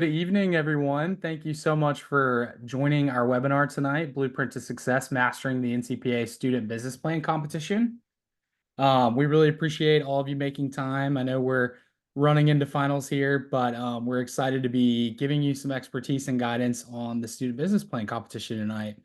Good evening, everyone. Thank you so much for joining our webinar tonight, Blueprint to Success, Mastering the NCPA Student Business Plan Competition. We really appreciate all of you making time. I know we're running into finals here, but we're excited to be giving you some expertise and guidance on the Student Business Plan Competition tonight.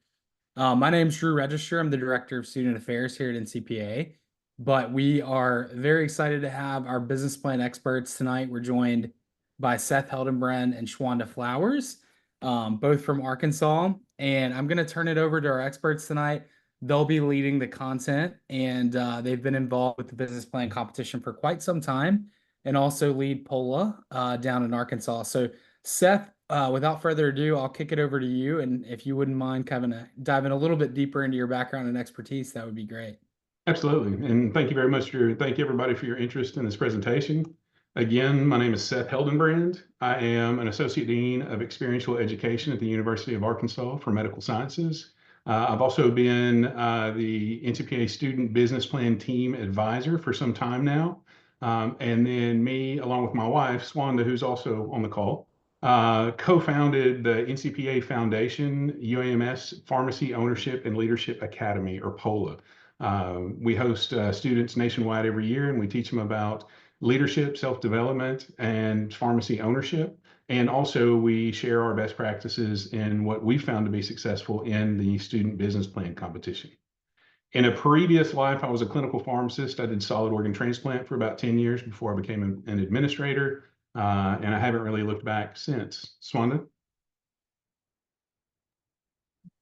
My name is Drew Register. I'm the Director of Student Affairs here at NCPA, but we are very excited to have our business plan experts tonight. We're joined by Seth Heldenbrand and Shwanda Flowers, both from Arkansas. And I'm going to turn it over to our experts tonight. They'll be leading the content, and they've been involved with the business plan competition for quite some time and also lead POLA down in Arkansas. So Seth, without further ado, I'll kick it over to you. And if you wouldn't mind kind of diving a little bit deeper into your background and expertise, that would be great. Absolutely. And thank you very much, Drew. Thank you, everybody, for your interest in this presentation. Again, my name is Seth Heldenbrand. I am an Associate Dean of Experiential Education at the University of Arkansas for Medical Sciences. I've also been the NCPA Student Business Plan Team Advisor for some time now. And then me, along with my wife, Swanda, who's also on the call, co-founded the NCPA Foundation UAMS Pharmacy Ownership and Leadership Academy, or POLA. We host students nationwide every year, and we teach them about leadership, self-development, and pharmacy ownership. And also we share our best practices in what we found to be successful in the student business plan competition. In a previous life, I was a clinical pharmacist. I did solid organ transplant for about 10 years before I became an administrator, and I haven't really looked back since. Swanda?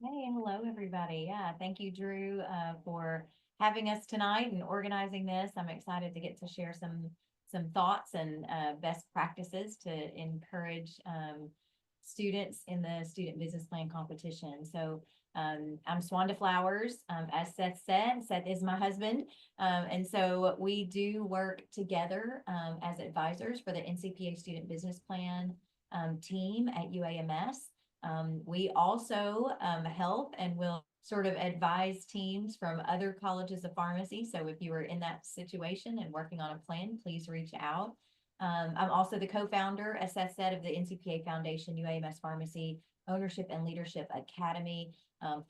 Hey, hello, everybody. Yeah, thank you, Drew, for having us tonight and organizing this. I'm excited to get to share some thoughts and best practices to encourage students in the student business plan competition. So I'm Swanda Flowers. As Seth said, Seth is my husband. And so we do work together as advisors for the NCPA Student Business Plan team at UAMS. We also help and will sort of advise teams from other colleges of pharmacy. So if you are in that situation and working on a plan, please reach out. I'm also the co-founder, as Seth said, of the NCPA Foundation UAMS Pharmacy Ownership and Leadership Academy.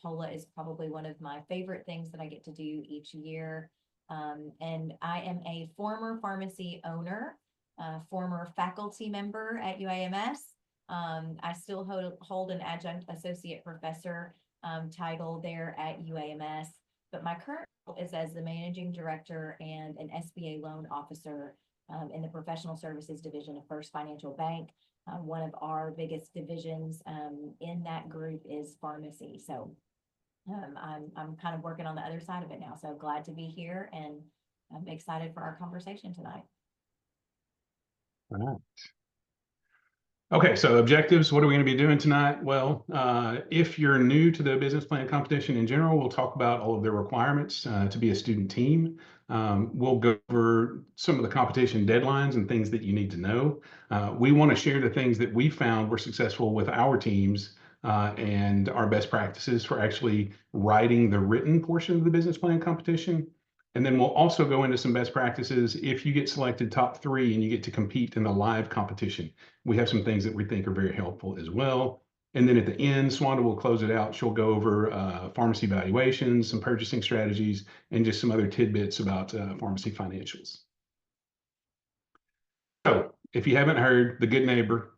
POLA is probably one of my favorite things that I get to do each year. And I am a former pharmacy owner, former faculty member at UAMS. I still hold an adjunct associate professor title there at UAMS, but my current role is as the managing director and an SBA loan officer in the professional services division of First Financial Bank. One of our biggest divisions in that group is pharmacy. So I'm kind of working on the other side of it now. So glad to be here, and I'm excited for our conversation tonight. All right. Okay, so objectives, what are we going to be doing tonight? Well, if you're new to the business plan competition in general, we'll talk about all of the requirements to be a student team. We'll go over some of the competition deadlines and things that you need to know. We want to share the things that we found were successful with our teams and our best practices for actually writing the written portion of the business plan competition. And then we'll also go into some best practices if you get selected top 3 and you get to compete in the live competition. We have some things that we think are very helpful as well. And then at the end, Swanda will close it out. She'll go over pharmacy valuations, some purchasing strategies, and just some other tidbits about pharmacy financials. So if you haven't heard, the Good Neighbor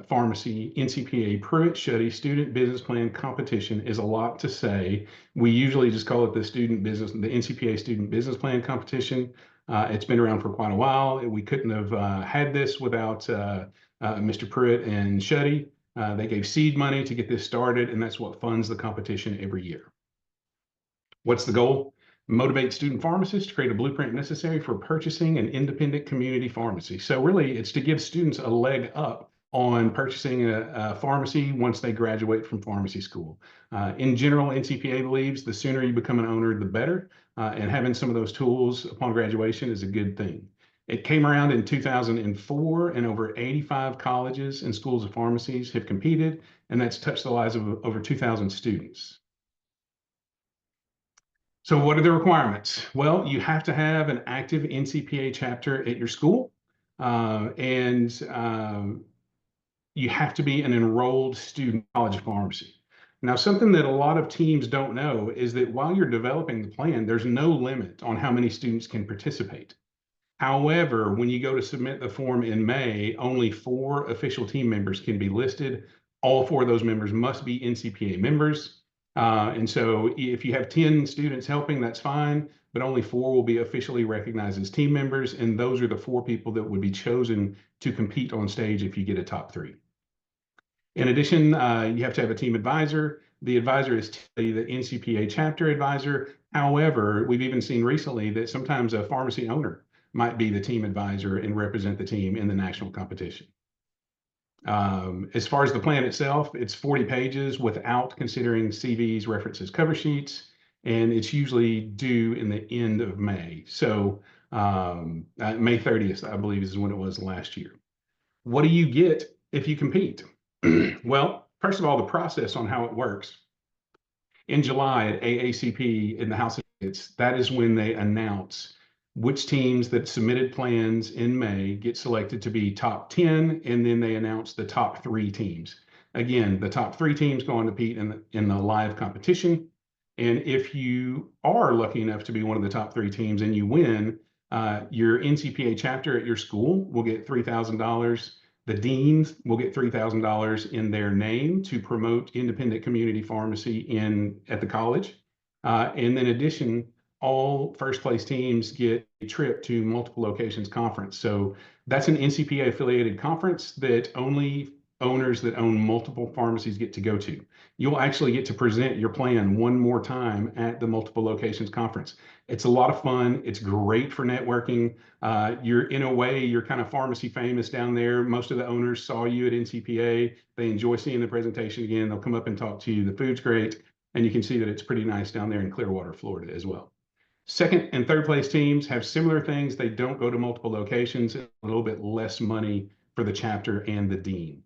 Pharmacy NCPA Pruitt-Schutte Student Business Plan Competition is a lot to say. We usually just call it the NCPA Student Business Plan Competition. It's been around for quite a while. We couldn't have had this without Mr. Pruitt and Schutte. They gave seed money to get this started, and that's what funds the competition every year. What's the goal? Motivate student pharmacists to create a blueprint necessary for purchasing an independent community pharmacy. So really, it's to give students a leg up on purchasing a pharmacy once they graduate from pharmacy school. In general, NCPA believes the sooner you become an owner, the better, and having some of those tools upon graduation is a good thing. It came around in 2004, and over 85 colleges and schools of pharmacies have competed, and that's touched the lives of over 2,000 students. So what are the requirements? Well, you have to have an active NCPA chapter at your school, and you have to be an enrolled student in college pharmacy. Now, something that a lot of teams don't know is that while you're developing the plan, there's no limit on how many students can participate. However, when you go to submit the form in May, only 4 official team members can be listed. All 4 of those members must be NCPA members. And so if you have 10 students helping, that's fine, but only 4 will be officially recognized as team members. And those are the 4 people that would be chosen to compete on stage if you get a top 3. In addition, you have to have a team advisor. The advisor is typically the NCPA chapter advisor. However, we've even seen recently that sometimes a pharmacy owner might be the team advisor and represent the team in the national competition. As far as the plan itself, it's 40 pages without considering CVs, references, cover sheets, and it's usually due in the end of May. So May 30th, I believe, is when it was last year. What do you get if you compete? Well, first of all, the process on how it works. In July at AACP in the House of Delegates, that is when they announce which teams that submitted plans in May get selected to be top 10, and then they announce the top 3 teams. Again, the top 3 teams go on to compete in the live competition. And if you are lucky enough to be one of the top 3 teams and you win, your NCPA chapter at your school will get $3,000. The deans will get $3,000 in their name to promote independent community pharmacy at the college. And in addition, all first place teams get a trip to multiple locations conference. So that's an NCPA affiliated conference that only owners that own multiple pharmacies get to go to. You'll actually get to present your plan one more time at the multiple locations conference. It's a lot of fun. It's great for networking. You're in a way, you're kind of pharmacy famous down there. Most of the owners saw you at NCPA. They enjoy seeing the presentation again. They'll come up and talk to you. The food's great. And you can see that it's pretty nice down there in Clearwater, Florida as well. Second and third place teams have similar things. They don't go to multiple locations, a little bit less money for the chapter and the dean.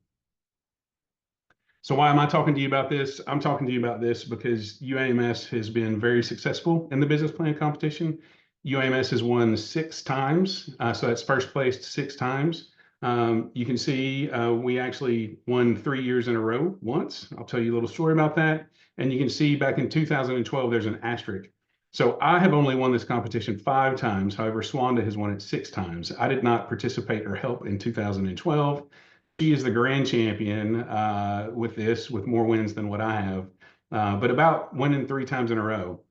So why am I talking to you about this? I'm talking to you about this because UAMS has been very successful in the business plan competition. UAMS has won 6 times, so that's first place 6 times. You can see we actually won 3 years in a row once. I'll tell you a little story about that. And you can see back in 2012, there's an asterisk. So I have only won this competition 5 times. However, Swanda has won it 6 times. I did not participate or help in 2012. She is the grand champion with more wins than what I have, but about winning 3 times in a row.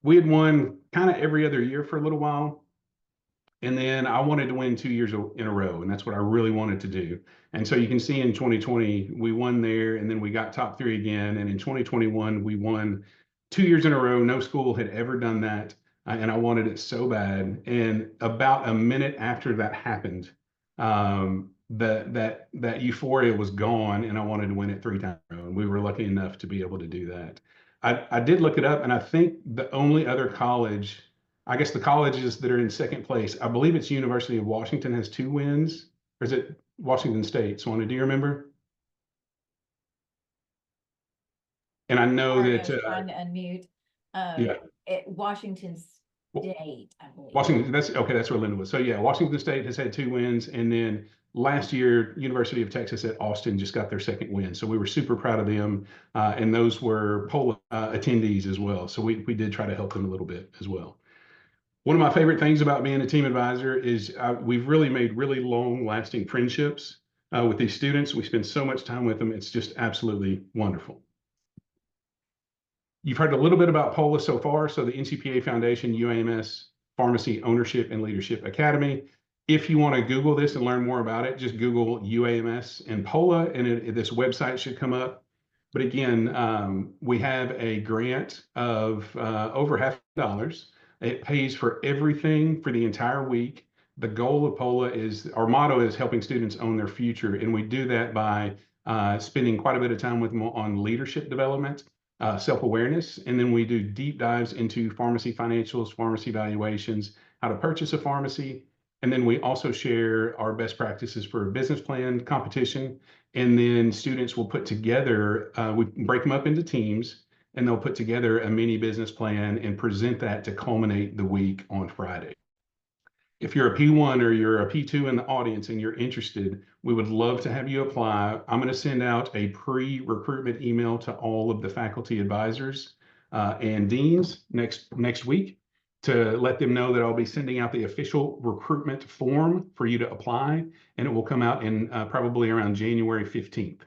We had won kind of every other year for a little while. And then I wanted to win 2 years in a row, and that's what I really wanted to do. And so you can see in 2020, we won there, and then we got top 3 again. And in 2021, we won 2 years in a row. No school had ever done that, and I wanted it so bad. And about a minute after that happened, that euphoria was gone, and I wanted to win it 3 times in a row. And we were lucky enough to be able to do that. I did look it up, and I think the only other college, I guess the colleges that are in second place, I believe it's University of Washington has 2 wins, or is it Washington State? Swana, do you remember? And I know Sorry, I that, was trying to unmute. yeah. Washington State, I believe. Washington, that's okay, that's where Linda was. So yeah, Washington State has had 2 wins, and then last year, University of Texas at Austin just got their 2nd win. So we were super proud of them, and those were POLA attendees as well. So we did try to help them a little bit as well. One of my favorite things about being a team advisor is we've really made really long-lasting friendships with these students. We spend so much time with them. It's just absolutely wonderful. You've heard a little bit about POLA so far. So the NCPA Foundation, UAMS Pharmacy Ownership and Leadership Academy. If you want to Google this and learn more about it, just Google UAMS and POLA, and this website should come up. But again, we have a grant of over $500. It pays for everything for the entire week. The goal of POLA is, our motto is helping students own their future. And we do that by spending quite a bit of time with them on leadership development, self-awareness, and then we do deep dives into pharmacy financials, pharmacy valuations, how to purchase a pharmacy. And then we also share our best practices for a business plan competition. And then students will put together, we break them up into teams, and they'll put together a mini business plan and present that to culminate the week on Friday. If you're a P1 or you're a P2 in the audience and you're interested, we would love to have you apply. I'm going to send out a pre-recruitment email to all of the faculty advisors and deans next week to let them know that I'll be sending out the official recruitment form for you to apply, and it will come out in probably around January 15th.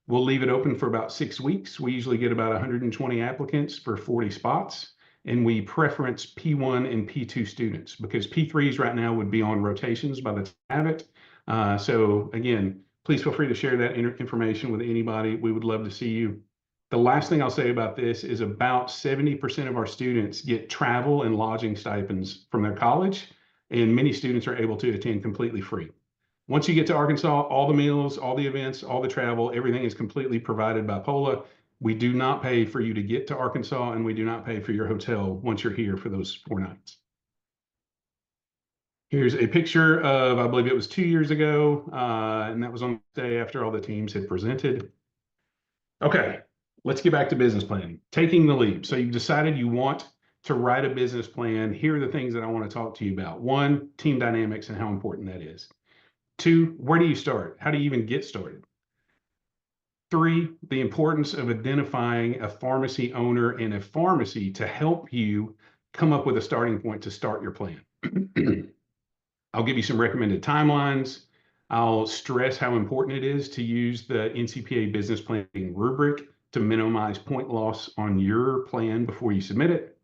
We'll leave it open for about 6 weeks. We usually get about 120 applicants for 40 spots, and we preference P1 and P2 students because P3s right now would be on rotations by the time I have it. So again, please feel free to share that information with anybody. We would love to see you. The last thing I'll say about this is about 70% of our students get travel and lodging stipends from their college, and many students are able to attend completely free. Once you get to Arkansas, all the meals, all the events, all the travel, everything is completely provided by POLA. We do not pay for you to get to Arkansas, and we do not pay for your hotel once you're here for those 4 nights. Here's a picture of, I believe it was 2 years ago, and that was on the day after all the teams had presented. Okay, let's get back to business planning. Taking the leap. So you've decided you want to write a business plan. Here are the things that I want to talk to you about. 1, team dynamics and how important that is. 2, where do you start? How do you even get started? 3, the importance of identifying a pharmacy owner and a pharmacy to help you come up with a starting point to start your plan. I'll give you some recommended timelines. I'll stress how important it is to use the NCPA business planning rubric to minimize point loss on your plan before you submit it.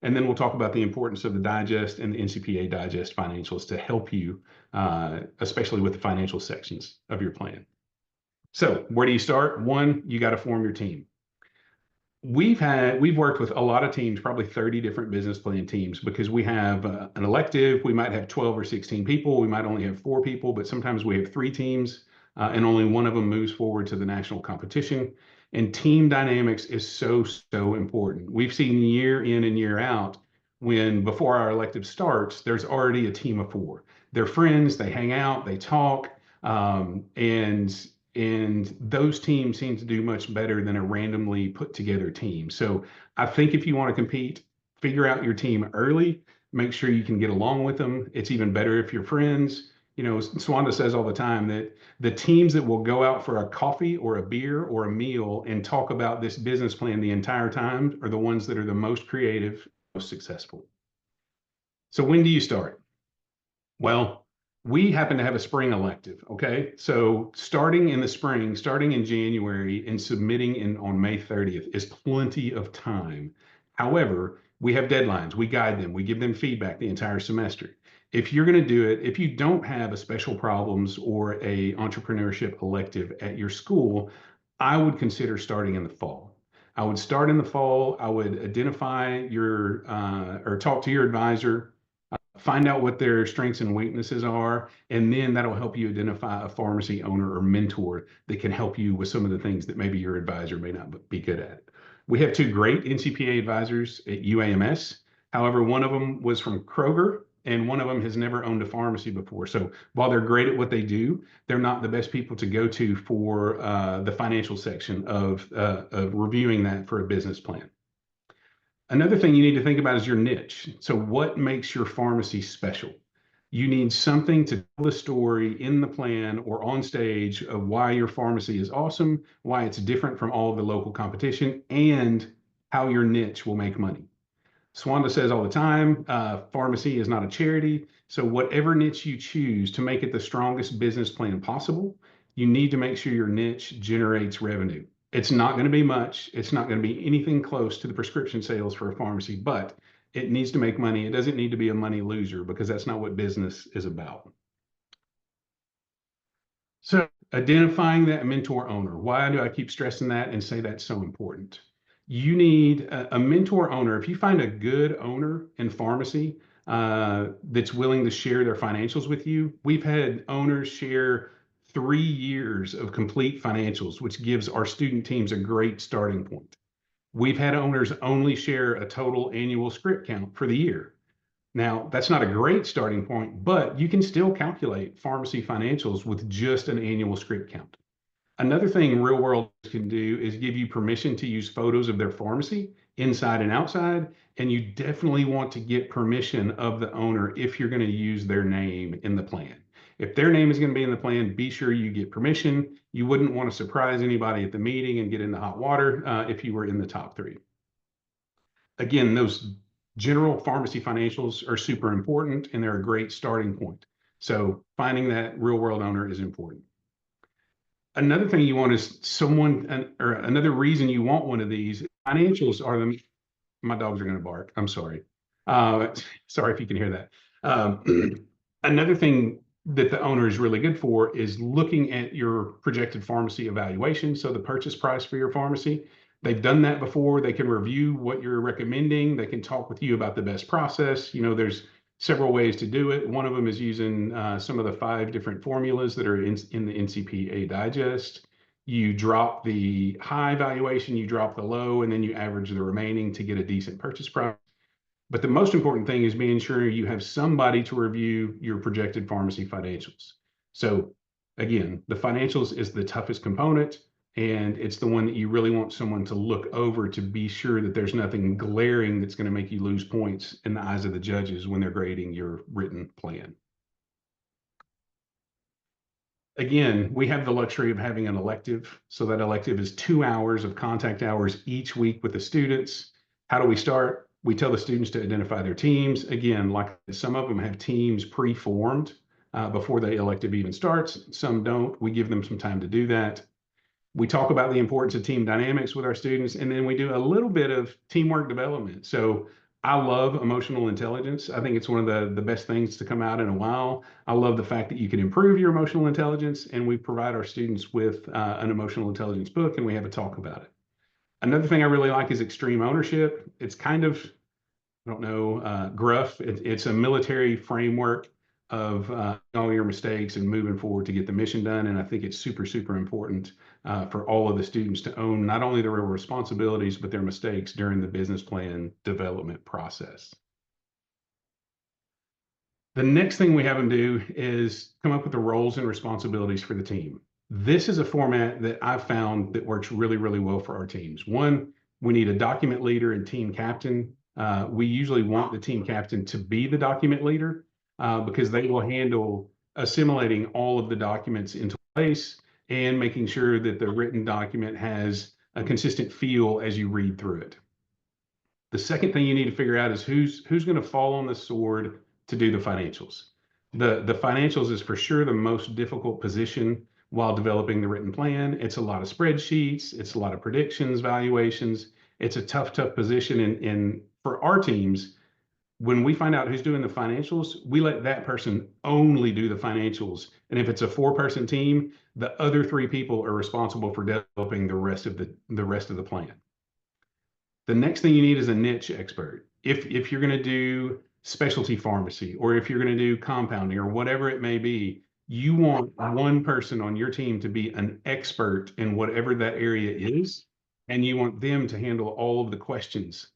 And then we'll talk about the importance of the digest and the NCPA digest financials to help you, especially with the financial sections of your plan. So where do you start? 1, you got to form your team. We've worked with a lot of teams, probably 30 different business plan teams, because we have an elective. We might have 12 or 16 people. We might only have 4 people, but sometimes we have 3 teams and only one of them moves forward to the national competition. And team dynamics is so important. We've seen year in and year out when before our elective starts, there's already a team of 4. They're friends, they hang out, they talk, and those teams seem to do much better than a randomly put together team. So I think if you want to compete, figure out your team early, make sure you can get along with them. It's even better if you're friends. You know, Swanda says all the time that the teams that will go out for a coffee or a beer or a meal and talk about this business plan the entire time are the ones that are the most creative, most successful. So when do you start? Well, we happen to have a spring elective, okay? So starting in the spring, starting in January and submitting on May 30th is plenty of time. However, we have deadlines, we guide them, we give them feedback the entire semester. If you're gonna do it, if you don't have a special problems or a entrepreneurship elective at your school, I would consider starting in the fall. I would start in the fall, I would identify your, or talk to your advisor, find out what their strengths and weaknesses are, and then that'll help you identify a pharmacy owner or mentor that can help you with some of the things that maybe your advisor may not be good at. We have 2 great NCPA advisors at UAMS. However, one of them was from Kroger and one of them has never owned a pharmacy before. So while they're great at what they do, they're not the best people to go to for the financial section of reviewing that for a business plan. Another thing you need to think about is your niche. So what makes your pharmacy special? You need something to tell the story in the plan or on stage of why your pharmacy is awesome, why it's different from all of the local competition, and how your niche will make money. Swanda says all the time, pharmacy is not a charity. So whatever niche you choose to make it the strongest business plan possible, you need to make sure your niche generates revenue. It's not going to be much. It's not going to be anything close to the prescription sales for a pharmacy, but it needs to make money. It doesn't need to be a money loser because that's not what business is about. So identifying that mentor owner. Why do I keep stressing that and say that's so important? You need a mentor owner. If you find a good owner in pharmacy that's willing to share their financials with you, we've had owners share 3 years of complete financials, which gives our student teams a great starting point. We've had owners only share a total annual script count for the year. Now, that's not a great starting point, but you can still calculate pharmacy financials with just an annual script count. Another thing real world can do is give you permission to use photos of their pharmacy inside and outside. And you definitely want to get permission of the owner if you're going to use their name in the plan. If their name is going to be in the plan, be sure you get permission. You wouldn't want to surprise anybody at the meeting and get into hot water if you were in the top three. Again, those general pharmacy financials are super important and they're a great starting point. So finding that real world owner is important. Another thing you want is someone, or another reason you want one of these financials are the, my dogs are going to bark. I'm sorry. Sorry if you can hear that. Another thing that the owner is really good for is looking at your projected pharmacy evaluation. So the purchase price for your pharmacy, they've done that before. They can review what you're recommending. They can talk with you about the best process. You know, there's several ways to do it. One of them is using some of the 5 different formulas that are in the NCPA digest. You drop the high valuation, you drop the low, and then you average the remaining to get a decent purchase price. But the most important thing is being sure you have somebody to review your projected pharmacy financials. So again, the financials is the toughest component, and it's the one that you really want someone to look over to be sure that there's nothing glaring that's going to make you lose points in the eyes of the judges when they're grading your written plan. Again, we have the luxury of having an elective. So that elective is 2 hours of contact hours each week with the students. How do we start? We tell the students to identify their teams. Again, like some of them have teams pre-formed before the elective even starts. Some don't. We give them some time to do that. We talk about the importance of team dynamics with our students, and then we do a little bit of teamwork development. So I love emotional intelligence. I think it's one of the best things to come out in a while. I love the fact that you can improve your emotional intelligence, and we provide our students with an emotional intelligence book, and we have a talk about it. Another thing I really like is extreme ownership. It's kind of, I don't know, gruff. It's a military framework of all your mistakes and moving forward to get the mission done. And I think it's super, super important for all of the students to own not only their responsibilities, but their mistakes during the business plan development process. The next thing we have them do is come up with the roles and responsibilities for the team. This is a format that I've found that works really, really well for our teams. One, we need a document leader and team captain. We usually want the team captain to be the document leader because they will handle assimilating all of the documents into place and making sure that the written document has a consistent feel as you read through it. The second thing you need to figure out is who's going to fall on the sword to do the financials. The financials is for sure the most difficult position while developing the written plan. It's a lot of spreadsheets, it's a lot of predictions, valuations. It's a tough position. And for our teams, when we find out who's doing the financials, we let that person only do the financials. And if it's a 4-person team, the other 3 people are responsible for developing the rest of the plan. The next thing you need is a niche expert. If you're going to do specialty pharmacy, or if you're going to do compounding, or whatever it may be, you want one person on your team to be an expert in whatever that area is, and you want them to handle all of the questions.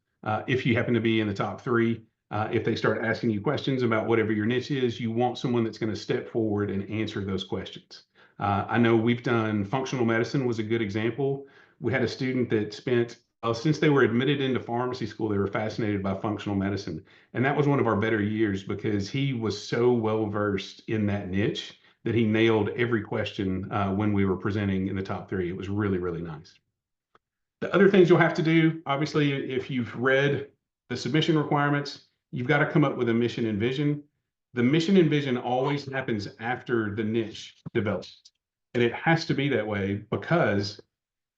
If you happen to be in the top 3, if they start asking you questions about whatever your niche is, you want someone that's going to step forward and answer those questions. I know we've done functional medicine was a good example. We had a student that spent since they were admitted into pharmacy school, they were fascinated by functional medicine. And that was one of our better years because he was so well versed in that niche that he nailed every question when we were presenting in the top 3. It was really, really nice. The other things you'll have to do, obviously, if you've read the submission requirements, you've got to come up with a mission and vision. The mission and vision always happens after the niche develops. And it has to be that way because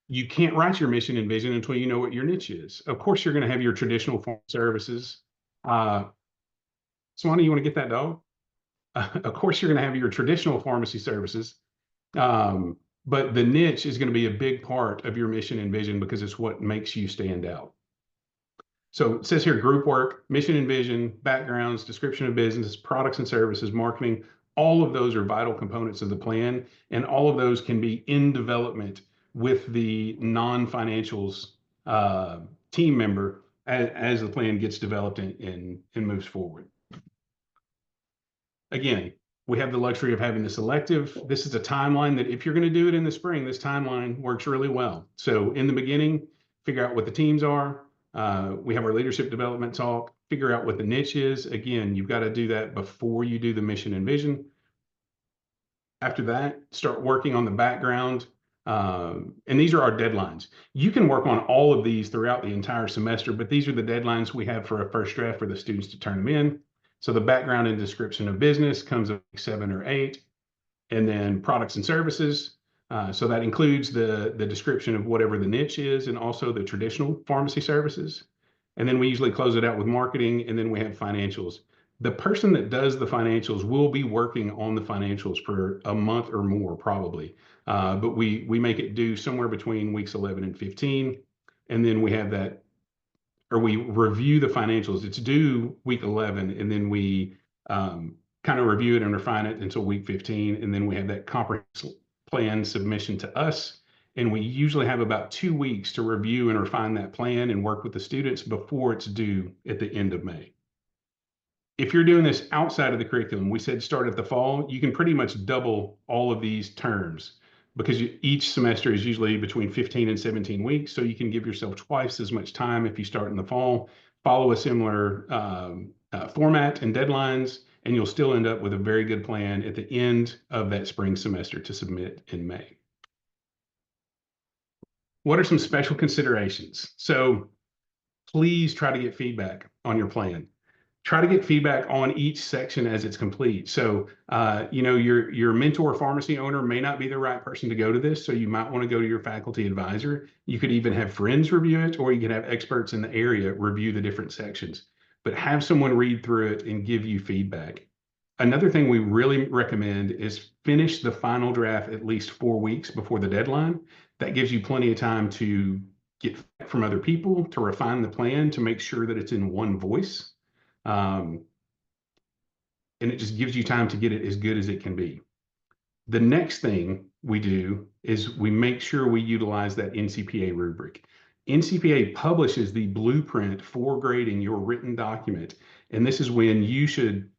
you can't write your mission and vision until you know what your niche is. Of course, you're going to have your traditional form services. Swanee, you want to get that dog? Of course, you're going to have your traditional pharmacy services. But the niche is going to be a big part of your mission and vision because it's what makes you stand out. So it says here, group work, mission and vision, backgrounds, description of business, products and services, marketing. All of those are vital components of the plan, and all of those can be in development with the non-financials team member as the plan gets developed and moves forward. Again, We have the luxury of having this elective. This is a timeline that if you're going to do it in the spring, this timeline works really well. So in the beginning, figure out what the teams are. We have our leadership development talk, figure out what the niche is. Again, you've got to do that before you do the mission and vision. After that, start working on the background. And these are our deadlines. You can work on all of these throughout the entire semester, but these are the deadlines we have for a first draft for the students to turn them in. So the background and description of business comes at 7 or 8, and then products and services. So that includes the description of whatever the niche is and also the traditional pharmacy services. And then we usually close it out with marketing, and then we have financials. The person that does the financials will be working on the financials for a month or more probably. But we make it due somewhere between weeks 11 and 15. And then we have that, or we review the financials. It's due week 11, and then we kind of review it and refine it until week 15. And then we have that comprehensive plan submission to us. And we usually have about 2 weeks to review and refine that plan and work with the students before it's due at the end of May. If you're doing this outside of the curriculum, we said start at the fall, you can pretty much double all of these terms because each semester is usually between 15 and 17 weeks. So you can give yourself twice as much time if you start in the fall, follow a similar format and deadlines, and you'll still end up with a very good plan at the end of that spring semester to submit in May. What are some special considerations? So please try to get feedback on your plan. Try to get feedback on each section as it's complete. So, your mentor pharmacy owner may not be the right person to go to this. So you might want to go to your faculty advisor. You could even have friends review it, or you could have experts in the area review the different sections, but have someone read through it and give you feedback. Another thing we really recommend is finish the final draft at least 4 weeks before the deadline. That gives you plenty of time to get feedback from other people, to refine the plan, to make sure that it's in one voice. And it just gives you time to get it as good as it can be. The next thing we do is we make sure we utilize that NCPA rubric. NCPA publishes the blueprint for grading your written document. And this is when you should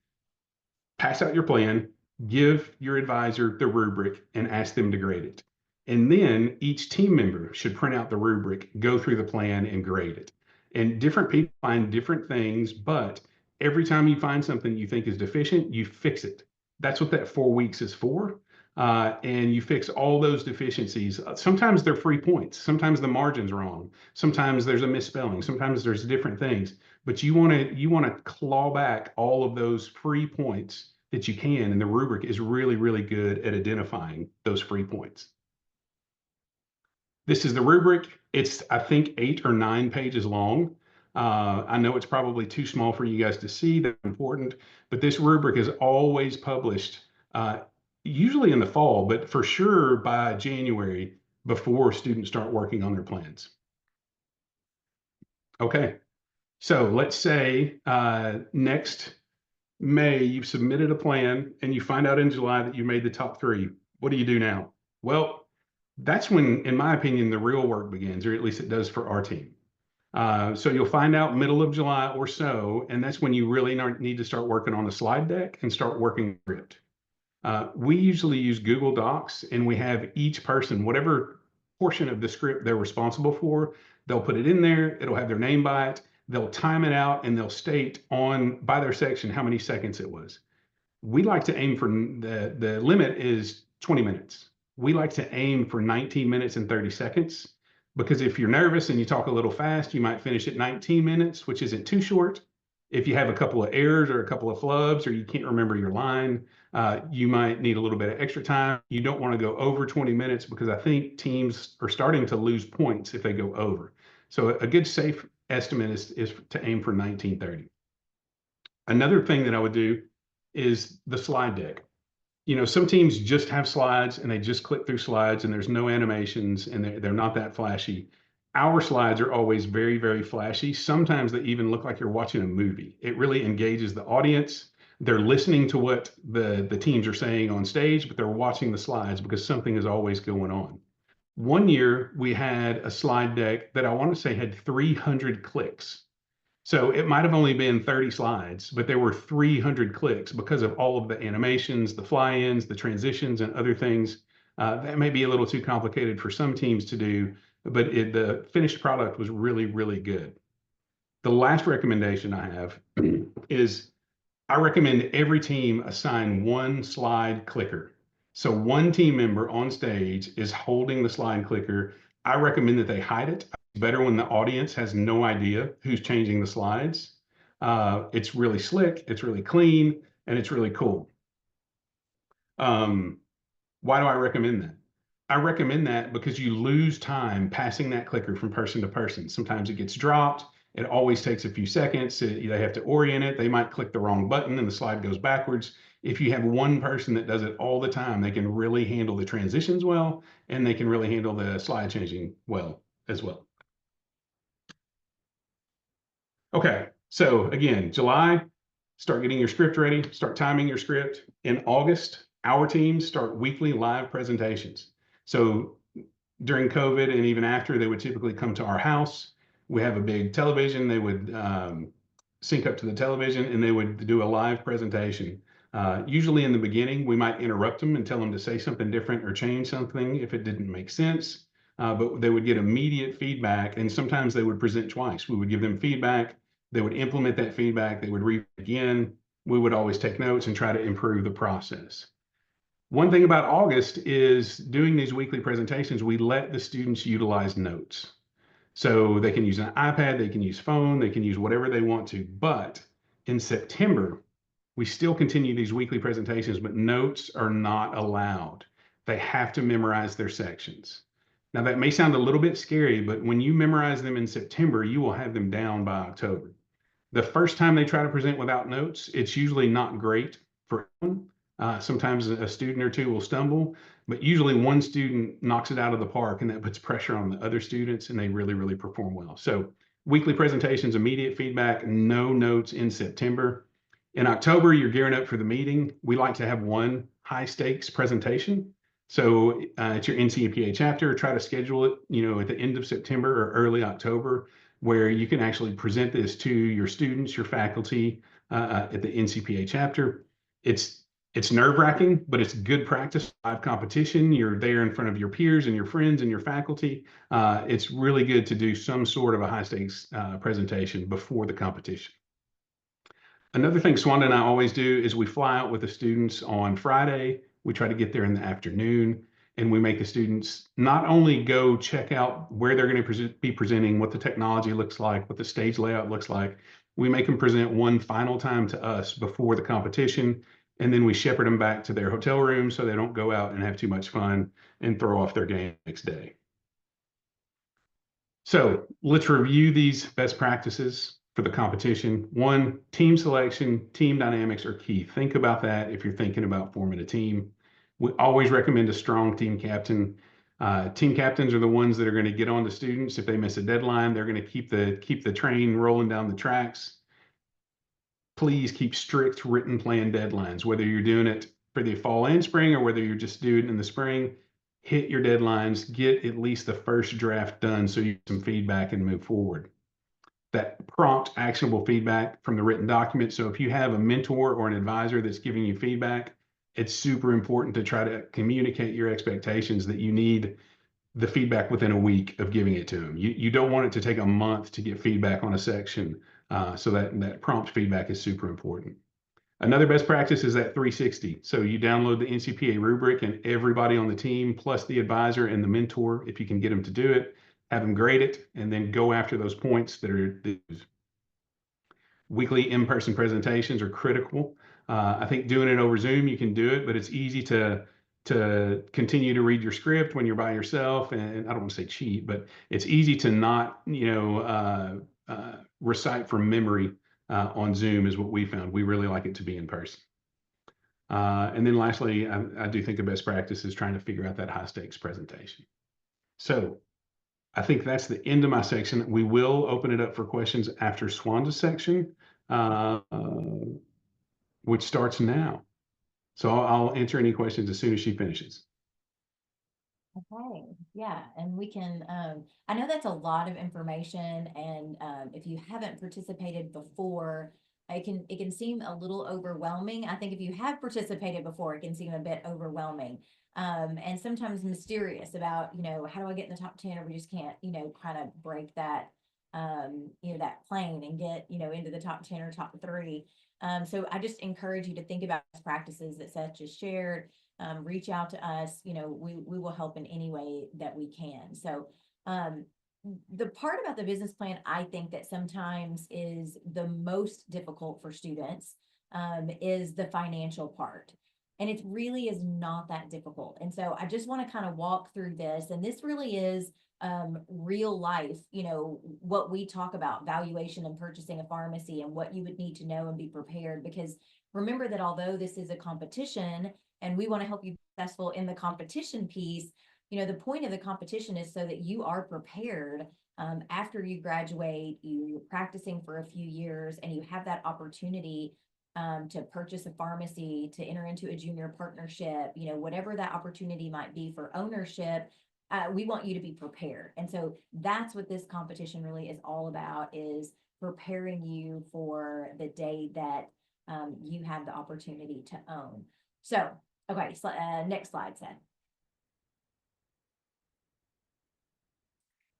pass out your plan, give your advisor the rubric, and ask them to grade it. And then each team member should print out the rubric, go through the plan, and grade it. And different people find different things, but every time you find something you think is deficient, you fix it. That's what that 4 weeks is for. And you fix all those deficiencies. Sometimes they're free points. Sometimes the margin's wrong. Sometimes there's a misspelling. Sometimes there's different things. But you want to claw back all of those free points that you can. And the rubric is really, really good at identifying those free points. This is the rubric. It's, I think, 8 or 9 pages long. I know it's probably too small for you guys to see. That's important. But this rubric is always published, usually in the fall, but for sure by January before students start working on their plans. Okay, so let's say next May you've submitted a plan and you find out in July that you made the top 3. What do you do now? Well, that's when, in my opinion, the real work begins, or at least it does for our team. So you'll find out middle of July or so, and that's when you really need to start working on a slide deck and start working script. We usually use Google Docs, and we have each person, whatever portion of the script they're responsible for, they'll put it in there, it'll have their name by it, they'll time it out, and they'll state by their section how many seconds it was. We like to aim for, the limit is 20 minutes. We like to aim for 19 minutes and 30 seconds, because if you're nervous and you talk a little fast, you might finish at 19 minutes, which isn't too short. If you have a couple of errors or a couple of flubs, or you can't remember your line, you might need a little bit of extra time. You don't want to go over 20 minutes because I think teams are starting to lose points if they go over. So a good safe estimate is to aim for 19:30. Another thing that I would do is the slide deck. Some teams just have slides and they just click through slides and there's no animations and they're not that flashy. Our slides are always very, very flashy. Sometimes they even look like you're watching a movie. It really engages the audience. They're listening to what the teams are saying on stage, but they're watching the slides because something is always going on. One year we had a slide deck that I want to say had 300 clicks. So it might have only been 30 slides, but there were 300 clicks because of all of the animations, the fly-ins, the transitions, and other things. That may be a little too complicated for some teams to do, but the finished product was really, really good. The last recommendation I have is I recommend every team assign one slide clicker. So one team member on stage is holding the slide clicker. I recommend that they hide it. It's better when the audience has no idea who's changing the slides. It's really slick, it's really clean, and it's really cool. Why do I recommend that? I recommend that because you lose time passing that clicker from person to person. Sometimes it gets dropped. It always takes a few seconds. They have to orient it. They might click the wrong button and the slide goes backwards. If you have one person that does it all the time, they can really handle the transitions well, and they can really handle the slide changing well as well. Okay, so again, July, start getting your script ready, start timing your script. In August, our teams start weekly live presentations. So during COVID and even after, they would typically come to our house. We have a big television. They would sync up to the television and they would do a live presentation. Usually in the beginning, we might interrupt them and tell them to say something different or change something if it didn't make sense. But they would get immediate feedback, and sometimes they would present twice. We would give them feedback. They would implement that feedback. They would read it again. We would always take notes and try to improve the process. One thing about August is doing these weekly presentations, we let the students utilize notes. So they can use an iPad, they can use phone, they can use whatever they want to. But in September, we still continue these weekly presentations, but notes are not allowed. They have to memorize their sections. Now that may sound a little bit scary, but when you memorize them in September, you will have them down by October. The first time they try to present without notes, it's usually not great for everyone. Sometimes a student or two will stumble, but usually one student knocks it out of the park, and that puts pressure on the other students, and they really, really perform well. So weekly presentations, immediate feedback, no notes in September. In October, you're gearing up for the meeting. We like to have one high stakes presentation. So at your NCPA chapter, try to schedule it, at the end of September or early October, where you can actually present this to your students, your faculty at the NCPA chapter. It's nerve-wracking, but it's good practice. Live competition. You're there in front of your peers and your friends and your faculty. It's really good to do some sort of a high-stakes presentation before the competition. Another thing Swanda and I always do is we fly out with the students on Friday. We try to get there in the afternoon, and we make the students not only go check out where they're going to be presenting, what the technology looks like, what the stage layout looks like. We make them present one final time to us before the competition, and then we shepherd them back to their hotel room so they don't go out and have too much fun and throw off their game next day. So let's review these best practices for the competition. One, team selection, team dynamics are key. Think about that if you're thinking about forming a team. We always recommend a strong team captain. Team captains are the ones that are going to get on the students. If they miss a deadline, they're going to keep the train rolling down the tracks. Please keep strict written plan deadlines, whether you're doing it for the fall and spring or whether you're just doing it in the spring. Hit your deadlines, get at least the first draft done so you get some feedback and move forward. That prompt actionable feedback from the written document. So if you have a mentor or an advisor that's giving you feedback, it's super important to try to communicate your expectations that you need the feedback within a week of giving it to them. You don't want it to take a month to get feedback on a section. So that prompt feedback is super important. Another best practice is that 360. So you download the NCPA rubric, and everybody on the team, plus the advisor and the mentor, if you can get them to do it, have them grade it, and then go after those points that are weekly in-person presentations are critical. I think doing it over Zoom, you can do it, but it's easy to continue to read your script when you're by yourself. And I don't want to say cheat, but it's easy to not, recite from memory on Zoom is what we found. We really like it to be in person. And then lastly, I do think the best practice is trying to figure out that high stakes presentation. So I think that's the end of my section. We will open it up for questions after Swanda's section, which starts now. So I'll answer any questions as soon as she finishes. Okay, yeah, and we can, I know that's a lot of information and, if you haven't participated before, it can seem a little overwhelming. I think if you have participated before, it can seem a bit overwhelming. And sometimes mysterious about, how do I get in the top 10, or we just can't, kind of break that, that plane and get, into the top 10 or top three. So I just encourage you to think about best practices that Seth just shared. Reach out to us. We will help in any way that we can. So, the part about the business plan, I think that sometimes is the most difficult for students, is the financial part. And it really is not that difficult. And so I just want to kind of walk through this. And this really is real life, what we talk about, valuation and purchasing a pharmacy, and what you would need to know and be prepared. Because remember that although this is a competition, and we want to help you be successful in the competition piece, the point of the competition is so that you are prepared, after you graduate, you're practicing for a few years, and you have that opportunity, to purchase a pharmacy, to enter into a junior partnership, whatever that opportunity might be for ownership. We want you to be prepared. And so that's what this competition really is all about, is preparing you for the day that, you have the opportunity to own. So, okay, so, next slide, Seth.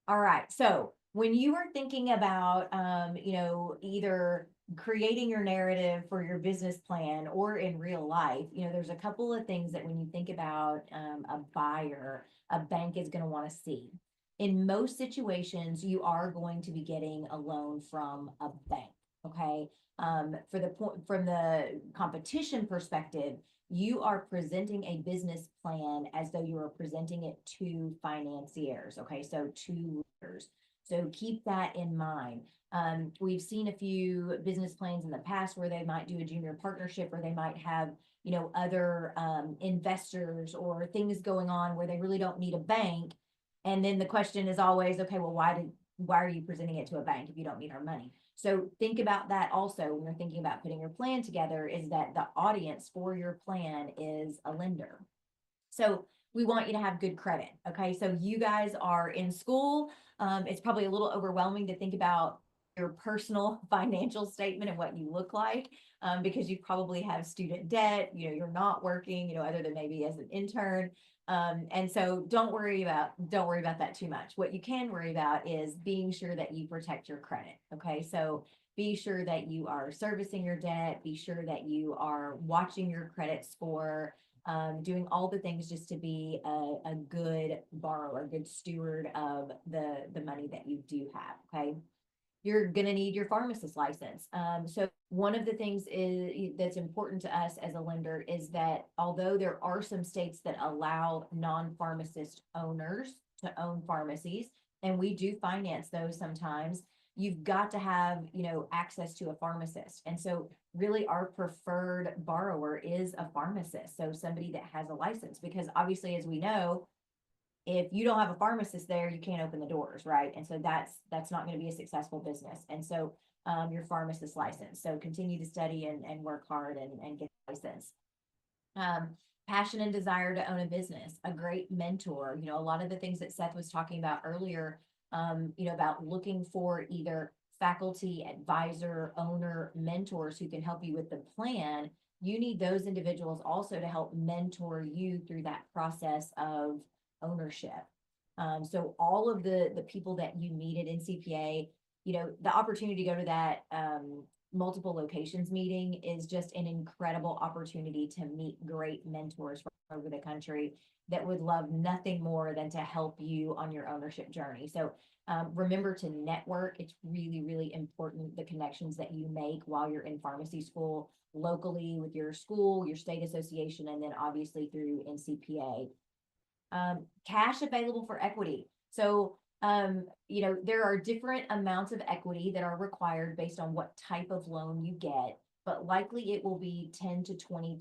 All right, so when you are thinking about, either creating your narrative for your business plan or in real life, there's a couple of things that when you think about, a buyer, a bank is going to want to see. In most situations, you are going to be getting a loan from a bank. Okay. For the point, from the competition perspective, you are presenting a business plan as though you are presenting it to financiers. Okay, so to lenders. So keep that in mind. We've seen a few business plans in the past where they might do a junior partnership, or they might have, other investors or things going on where they really don't need a bank. And then the question is always, okay, well, why are you presenting it to a bank if you don't need our money? So think about that also when you're thinking about putting your plan together, is that the audience for your plan is a lender. So we want you to have good credit. Okay. So you guys are in school. It's probably a little overwhelming to think about your personal financial statement and what you look like, because you probably have student debt, you're not working, other than maybe as an intern. And so don't worry about that too much. What you can worry about is being sure that you protect your credit. Okay. So be sure that you are servicing your debt, be sure that you are watching your credit score, doing all the things just to be a good borrower, a good steward of the money that you do have. Okay. You're going to need your pharmacist license. So one of the things that's important to us as a lender is that although there are some states that allow non-pharmacist owners to own pharmacies, and we do finance those sometimes, you've got to have, access to a pharmacist. And so really our preferred borrower is a pharmacist. So somebody that has a license, because obviously, as we know, if you don't have a pharmacist there, you can't open the doors, right? And so that's not going to be a successful business. And so, your pharmacist license. So continue to study and work hard and get a license. Passion and desire to own a business, a great mentor. A lot of the things that Seth was talking about earlier, about looking for either faculty, advisor, owner, mentors who can help you with the plan. You need those individuals also to help mentor you through that process of ownership. So all of the people that you meet at NCPA, the opportunity to go to that, multiple locations meeting is just an incredible opportunity to meet great mentors from over the country that would love nothing more than to help you on your ownership journey. So remember to network. It's really, really important, the connections that you make while you're in pharmacy school, locally with your school, your state association, and then obviously through NCPA. Cash available for equity. So, there are different amounts of equity that are required based on what type of loan you get, but likely it will be 10 to 20%.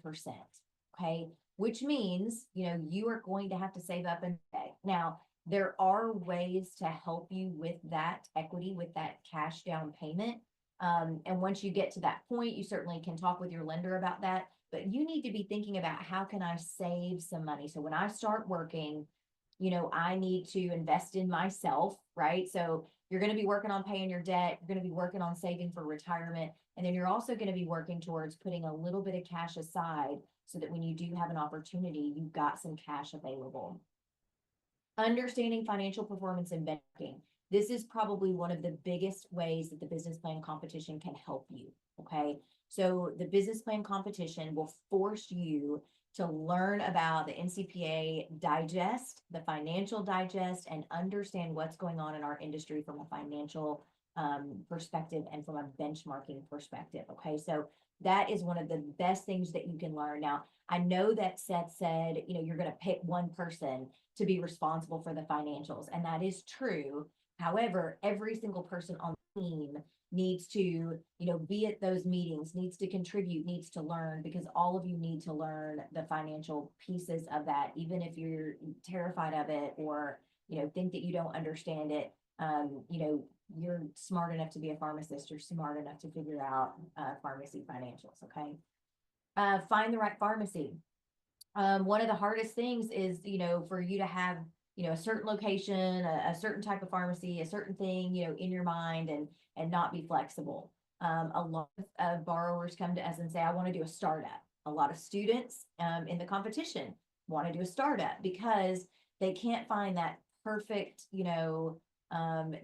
Okay. Which means, you are going to have to save up and pay. Now, there are ways to help you with that equity, with that cash down payment. And once you get to that point, you certainly can talk with your lender about that. But you need to be thinking about, how can I save some money? So when I start working, I need to invest in myself, right? So you're going to be working on paying your debt. You're going to be working on saving for retirement. And then you're also going to be working towards putting a little bit of cash aside so that when you do have an opportunity, you've got some cash available. Understanding financial performance in banking. This is probably one of the biggest ways that the business plan competition can help you. Okay. So the business plan competition will force you to learn about the NCPA digest, the financial digest, and understand what's going on in our industry from a financial perspective and from a benchmarking perspective. Okay. So that is one of the best things that you can learn. Now, I know that Seth said, you're going to pick one person to be responsible for the financials. And that is true. However, every single person on the team needs to, be at those meetings, needs to contribute, needs to learn, because all of you need to learn the financial pieces of that, even if you're terrified of it or, think that you don't understand it. You're smart enough to be a pharmacist. You're smart enough to figure out pharmacy financials. Okay. Find the right pharmacy. One of the hardest things is, for you to have, a certain location, a certain type of pharmacy, a certain thing, in your mind and not be flexible. A lot of borrowers come to us and say, I want to do a startup. A lot of students in the competition want to do a startup because they can't find that perfect,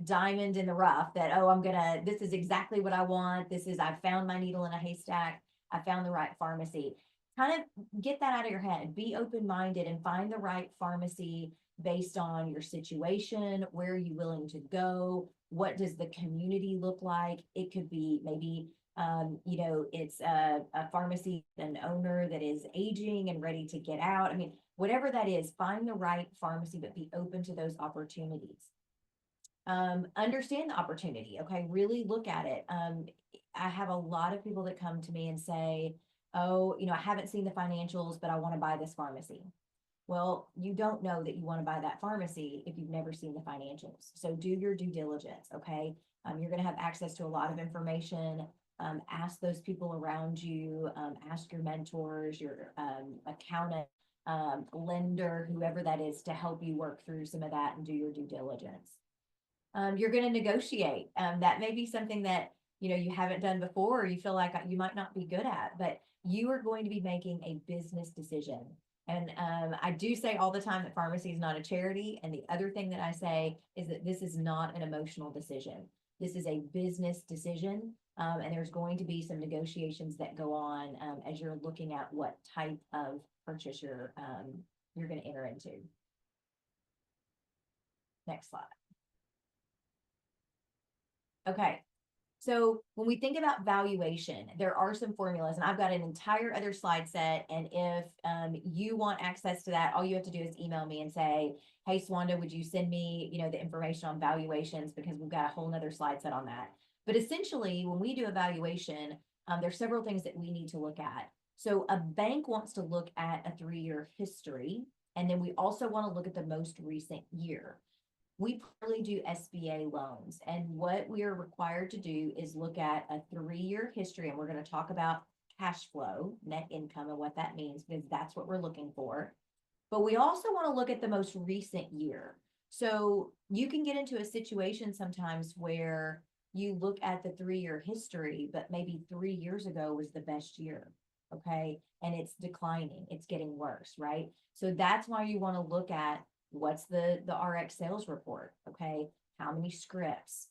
diamond in the rough that, this is exactly what I want. I found my needle in a haystack. I found the right pharmacy. Kind of get that out of your head. Be open-minded and find the right pharmacy based on your situation. Where are you willing to go? What does the community look like? It could be maybe, it's a pharmacy, an owner that is aging and ready to get out. I mean, whatever that is, find the right pharmacy, but be open to those opportunities. Understand the opportunity. Okay. Really look at it. I have a lot of people that come to me and say, oh, I haven't seen the financials, but I want to buy this pharmacy. Well, you don't know that you want to buy that pharmacy if you've never seen the financials. So do your due diligence. Okay. You're going to have access to a lot of information. Ask those people around you, ask your mentors, your accountant, lender, whoever that is, to help you work through some of that and do your due diligence. You're going to negotiate. That may be something that, you haven't done before, or you feel like you might not be good at, but you are going to be making a business decision. And I do say all the time that pharmacy is not a charity. And the other thing that I say is that this is not an emotional decision. This is a business decision. And there's going to be some negotiations that go on as you're looking at what type of purchase you're going to enter into. Next slide. Okay. So when we think about valuation, there are some formulas, and I've got an entire other slide set. And if you want access to that, all you have to do is email me and say, hey, Swanda, would you send me, the information on valuations? Because we've got a whole nother slide set on that. But essentially, when we do evaluation, there's several things that we need to look at. So a bank wants to look at a 3-year history, and then we also want to look at the most recent year. We primarily do SBA loans, and what we are required to do is look at a 3-year history, and we're going to talk about cash flow, net income, and what that means, because that's what we're looking for. But we also want to look at the most recent year. So you can get into a situation sometimes where you look at the 3-year history, but maybe 3 years ago was the best year. Okay. And it's declining, it's getting worse, right? So that's why you want to look at what's the RX sales report. Okay. How many scripts?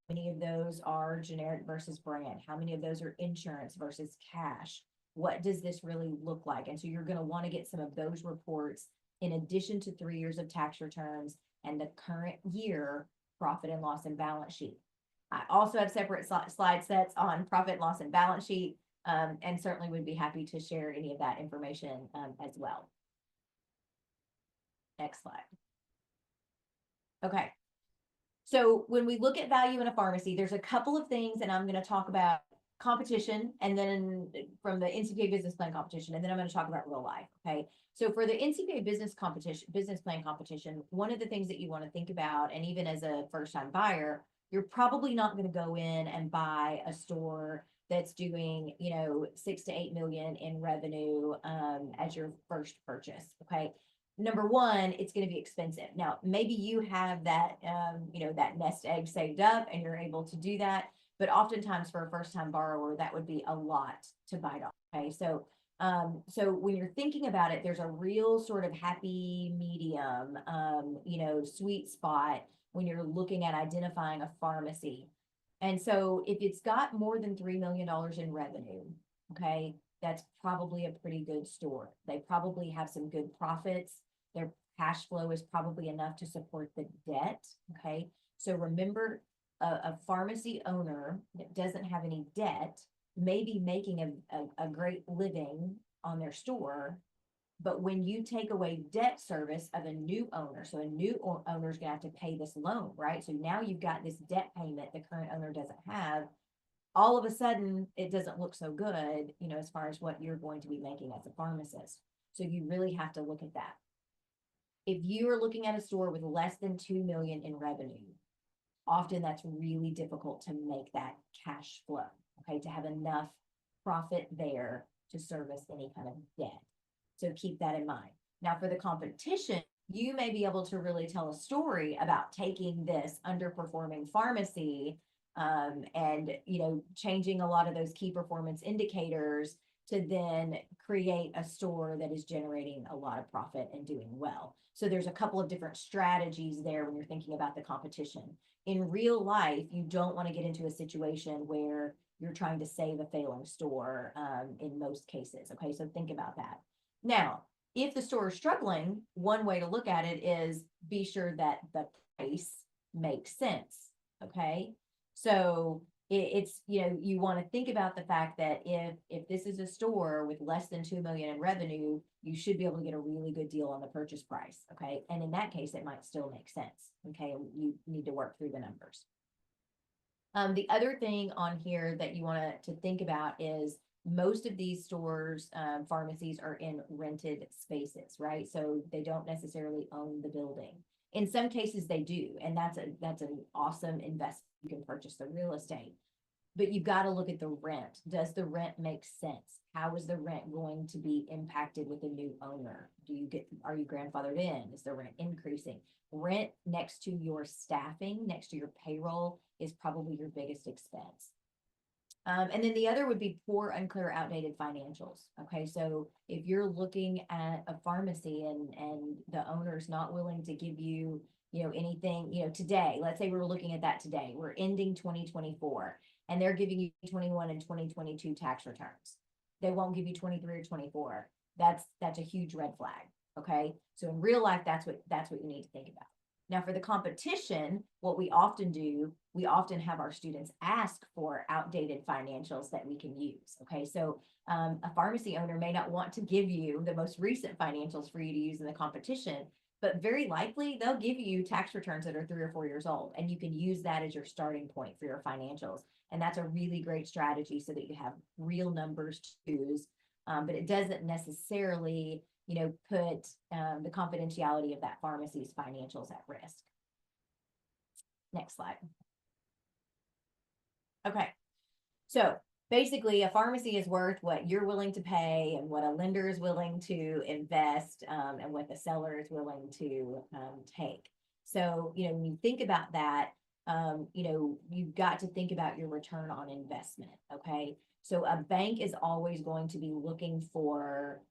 Many of those are generic versus brand? How many of those are insurance versus cash? What does this really look like? And so you're going to want to get some of those reports in addition to 3 years of tax returns and the current year profit and loss and balance sheet. I also have separate slide sets on profit and loss and balance sheet, and certainly would be happy to share any of that information as well. Next slide. Okay. So when we look at value in a pharmacy, there's a couple of things, and I'm going to talk about competition, and then from the NCPA business plan competition, and then I'm going to talk about real life. Okay. So for the NCPA business plan competition, one of the things that you want to think about, and even as a first-time buyer, you're probably not going to go in and buy a store that's doing, 6 to 8 million in revenue as your first purchase. Okay. number one, it's going to be expensive. Now, maybe you have that, that nest egg saved up and you're able to do that. But oftentimes for a first time borrower, that would be a lot to bite off. Okay. So when you're thinking about it, there's a real sort of happy medium, sweet spot when you're looking at identifying a pharmacy. And so if it's got more than $3 million in revenue, okay, that's probably a pretty good store. They probably have some good profits. Their cash flow is probably enough to support the debt. Okay. So remember, a pharmacy owner that doesn't have any debt may be making a great living on their store. But when you take away debt service of a new owner, so a new owner is going to have to pay this loan, right? So now you've got this debt payment the current owner doesn't have. All of a sudden, it doesn't look so good, as far as what you're going to be making as a pharmacist. So you really have to look at that. If you are looking at a store with less than 2 million in revenue, often that's really difficult to make that cash flow, okay, to have enough profit there to service any kind of debt. So keep that in mind. Now for the competition, you may be able to really tell a story about taking this underperforming pharmacy and changing a lot of those key performance indicators to then create a store that is generating a lot of profit and doing well. So there's a couple of different strategies there when you're thinking about the competition. In real life, you don't want to get into a situation where you're trying to save a failing store in most cases. Okay, so think about that. Now, if the store is struggling, one way to look at it is be sure that the price makes sense. Okay, so it's you want to think about the fact that if this is a store with less than 2 million in revenue, you should be able to get a really good deal on the purchase price. Okay, and in that case, it might still make sense. Okay, you need to work through the numbers. The other thing on here that you want to think about is most of these stores, pharmacies are in rented spaces, right? So they don't necessarily own the building. In some cases they do, and that's an awesome investment. You can purchase the real estate, but you've got to look at the rent. Does the rent make sense? How is the rent going to be impacted with a new owner? Are you grandfathered in? Is the rent increasing? Rent next to your staffing, next to your payroll, is probably your biggest expense. And then the other would be poor, unclear, outdated financials. Okay, so if you're looking at a pharmacy and the owner's not willing to give you, anything, today, let's say we're looking at that today, we're ending 2024, and they're giving you 21 and 2022 tax returns. They won't give you 23 or 24. That's a huge red flag. Okay, so in real life, that's what you need to think about. Now for the competition, what we often do, we often have our students ask for outdated financials that we can use. Okay, so a pharmacy owner may not want to give you the most recent financials for you to use in the competition, but very likely they'll give you tax returns that are 3 or 4 years old, and you can use that as your starting point for your financials. And that's a really great strategy so that you have real numbers to use, but it doesn't necessarily put the confidentiality of that pharmacy's financials at risk. Next slide. Okay, so basically a pharmacy is worth what you're willing to pay and what a lender is willing to invest and what the seller is willing to take. So, when you think about that, you've got to think about your return on investment. Okay, so a bank is always going to be looking for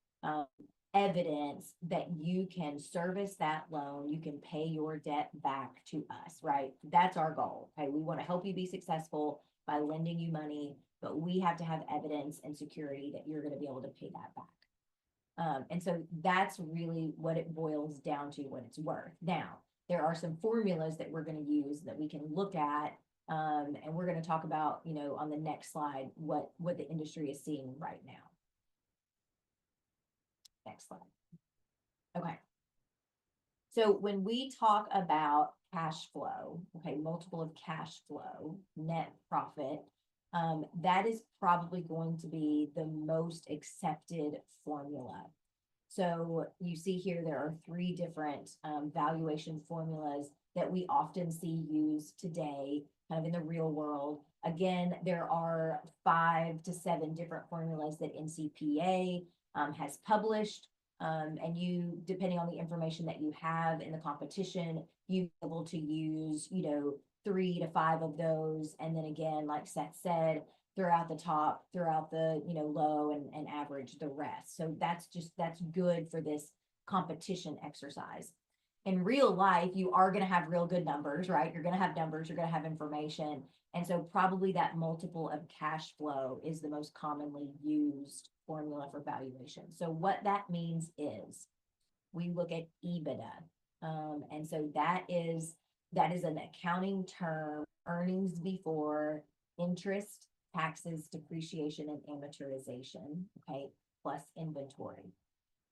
evidence that you can service that loan, you can pay your debt back to us, right? That's our goal. Okay, we want to help you be successful by lending you money, but we have to have evidence and security that you're going to be able to pay that back. And so that's really what it boils down to, what it's worth. Now, there are some formulas that we're going to use that we can look at, and we're going to talk about, on the next slide, what the industry is seeing right now. Next slide. Okay. So when we talk about cash flow, okay, multiple of cash flow, net profit, that is probably going to be the most accepted formula. So you see here, there are 3 different valuation formulas that we often see used today, kind of in the real world. Again, there are 5 to 7 different formulas that NCPA has published. And you, depending on the information that you have in the competition, you're able to use, 3 to 5 of those. And then again, like Seth said, throughout the top, throughout the, low and average the rest. So that's good for this competition exercise. In real life, you are going to have real good numbers, right? You're going to have numbers, you're going to have information. And so probably that multiple of cash flow is the most commonly used formula for valuation. So what that means is we look at EBITDA. And so that is an accounting term, earnings before interest, taxes, depreciation, and amortization, okay, plus inventory.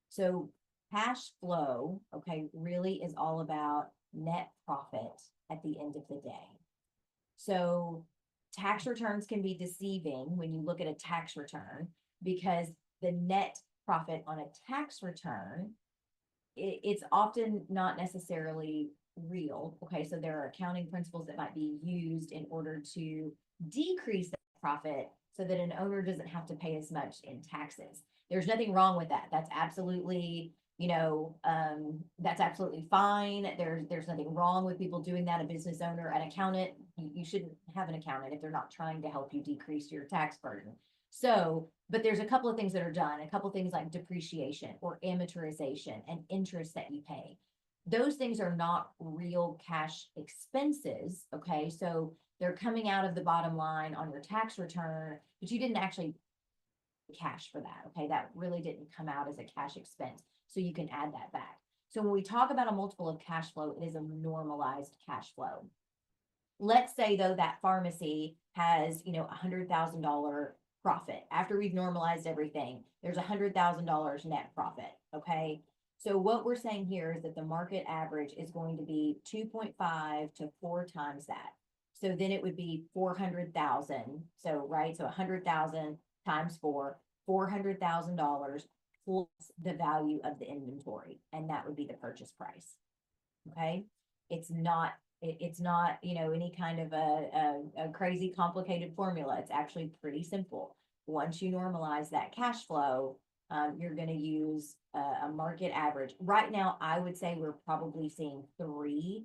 So cash flow, okay, really is all about net profit at the end of the day. So tax returns can be deceiving when you look at a tax return because the net profit on a tax return, it's often not necessarily real. Okay, so there are accounting principles that might be used in order to decrease the profit so that an owner doesn't have to pay as much in taxes. There's nothing wrong with that. That's absolutely, that's absolutely fine. There's nothing wrong with people doing that. A business owner, an accountant, you shouldn't have an accountant if they're not trying to help you decrease your tax burden. So, but there's a couple of things that are done, a couple of things like depreciation or amortization and interest that you pay. Those things are not real cash expenses. Okay, so they're coming out of the bottom line on your tax return, but you didn't actually cash for that. Okay, that really didn't come out as a cash expense. So you can add that back. So when we talk about a multiple of cash flow, it is a normalized cash flow. Let's say though that pharmacy has, $100,000 profit. After we've normalized everything, there's $100,000 net profit. Okay. So what we're saying here is that the market average is going to be 2.5 to 4 times that. So then it would be 400,000. So, right. So 100,000 times 4, $400,000 plus the value of the inventory. And that would be the purchase price. Okay. It's not, any kind of a crazy complicated formula. It's actually pretty simple. Once you normalize that cash flow, you're going to use a market average. Right now, I would say we're probably seeing 3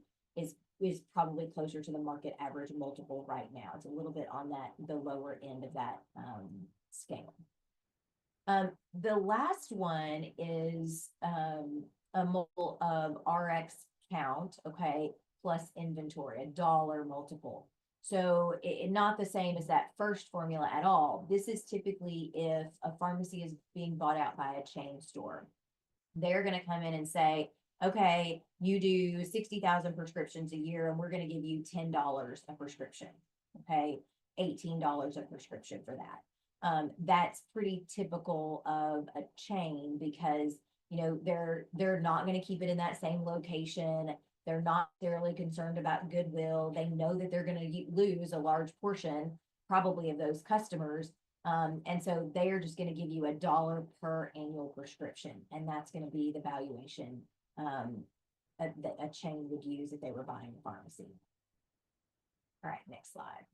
is probably closer to the market average multiple right now. It's a little bit on the lower end of that scale. The last one is a multiple of RX count, okay, plus inventory, a dollar multiple. So not the same as that first formula at all. This is typically if a pharmacy is being bought out by a chain store. They're going to come in and say, okay, you do 60,000 prescriptions a year and we're going to give you $10 a prescription. Okay, $18 a prescription for that. That's pretty typical of a chain because, they're not going to keep it in that same location. They're not necessarily concerned about goodwill. They know that they're going to lose a large portion probably of those customers. And so they are just going to give you $1 per annual prescription. And that's going to be the valuation that a chain would use if they were buying a pharmacy. All right, next slide.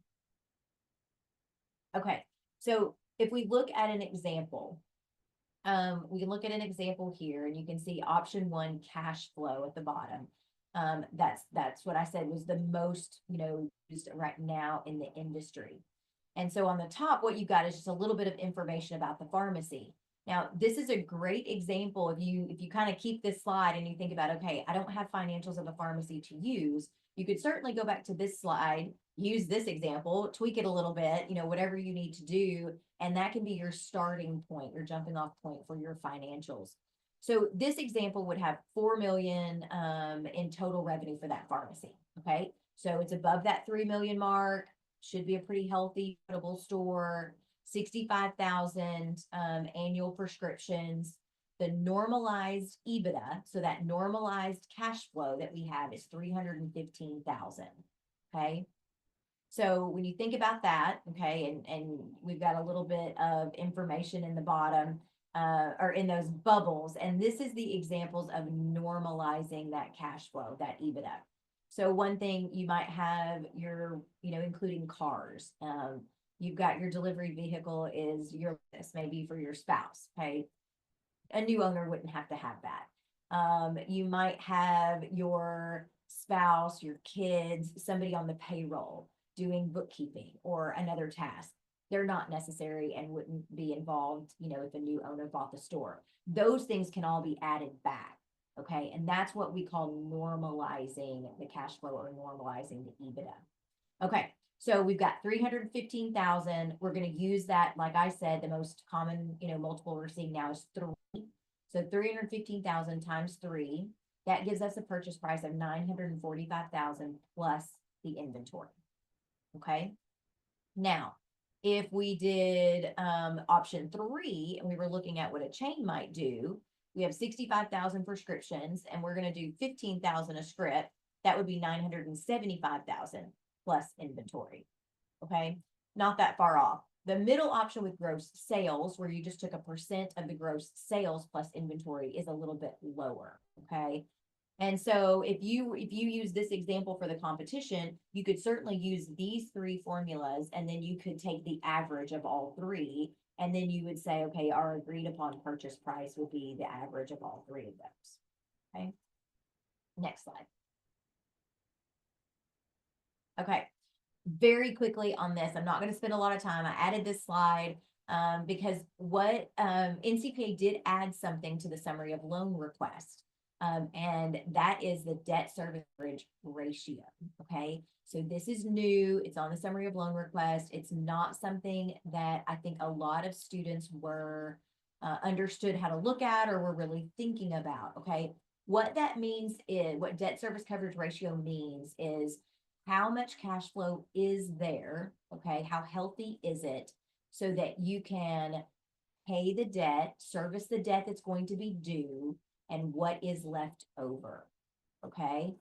Okay, so if we look at an example, we can look at an example here and you can see option 1, cash flow at the bottom. That's what I said was the most, used right now in the industry. And so on the top, what you got is just a little bit of information about the pharmacy. Now, this is a great example. If you kind of keep this slide and you think about, okay, I don't have financials of a pharmacy to use, you could certainly go back to this slide, use this example, tweak it a little bit, whatever you need to do. And that can be your starting point, your jumping off point for your financials. So this example would have 4 million in total revenue for that pharmacy. Okay, so it's above that 3 million mark, should be a pretty healthy, profitable store. 65,000 annual prescriptions. The normalized EBITDA, so that normalized cash flow that we have is 315,000. Okay, so when you think about that, okay, and we've got a little bit of information in the bottom. Or in those bubbles. And this is the examples of normalizing that cash flow, that EBITDA. So one thing you might have your, including cars. You've got your delivery vehicle is this maybe for your spouse. Okay. A new owner wouldn't have to have that. You might have your spouse, your kids, somebody on the payroll doing bookkeeping or another task. They're not necessary and wouldn't be involved, if a new owner bought the store. Those things can all be added back. Okay. And that's what we call normalizing the cash flow or normalizing the EBITDA. Okay. So we've got 315,000. We're going to use that. Like I said, the most common, multiple we're seeing now is 3. So 315,000 times 3, that gives us a purchase price of 945,000 plus the inventory. Okay. Now, if we did option 3 and we were looking at what a chain might do, we have 65,000 prescriptions and we're going to do 15,000 a script. That would be 975,000 plus inventory. Okay. Not that far off. The middle option with gross sales, where you just took a % of the gross sales plus inventory, is a little bit lower. Okay. And so if you use this example for the competition, you could certainly use these 3 formulas, and then you could take the average of all 3, and then you would say, okay, our agreed upon purchase price would be the average of all 3 of those. Okay. Next slide. Okay. Very quickly on this, I'm not going to spend a lot of time. I added this slide because what NCPA did add something to the summary of loan request. And that is the debt service coverage ratio. Okay. So this is new. It's on the summary of loan request. It's not something that I think a lot of students were understood how to look at or were really thinking about. Okay. What that means is, what debt service coverage ratio means is how much cash flow is there. Okay. How healthy is it so that you can pay the debt, service the debt that's going to be due, and what is left over. Okay.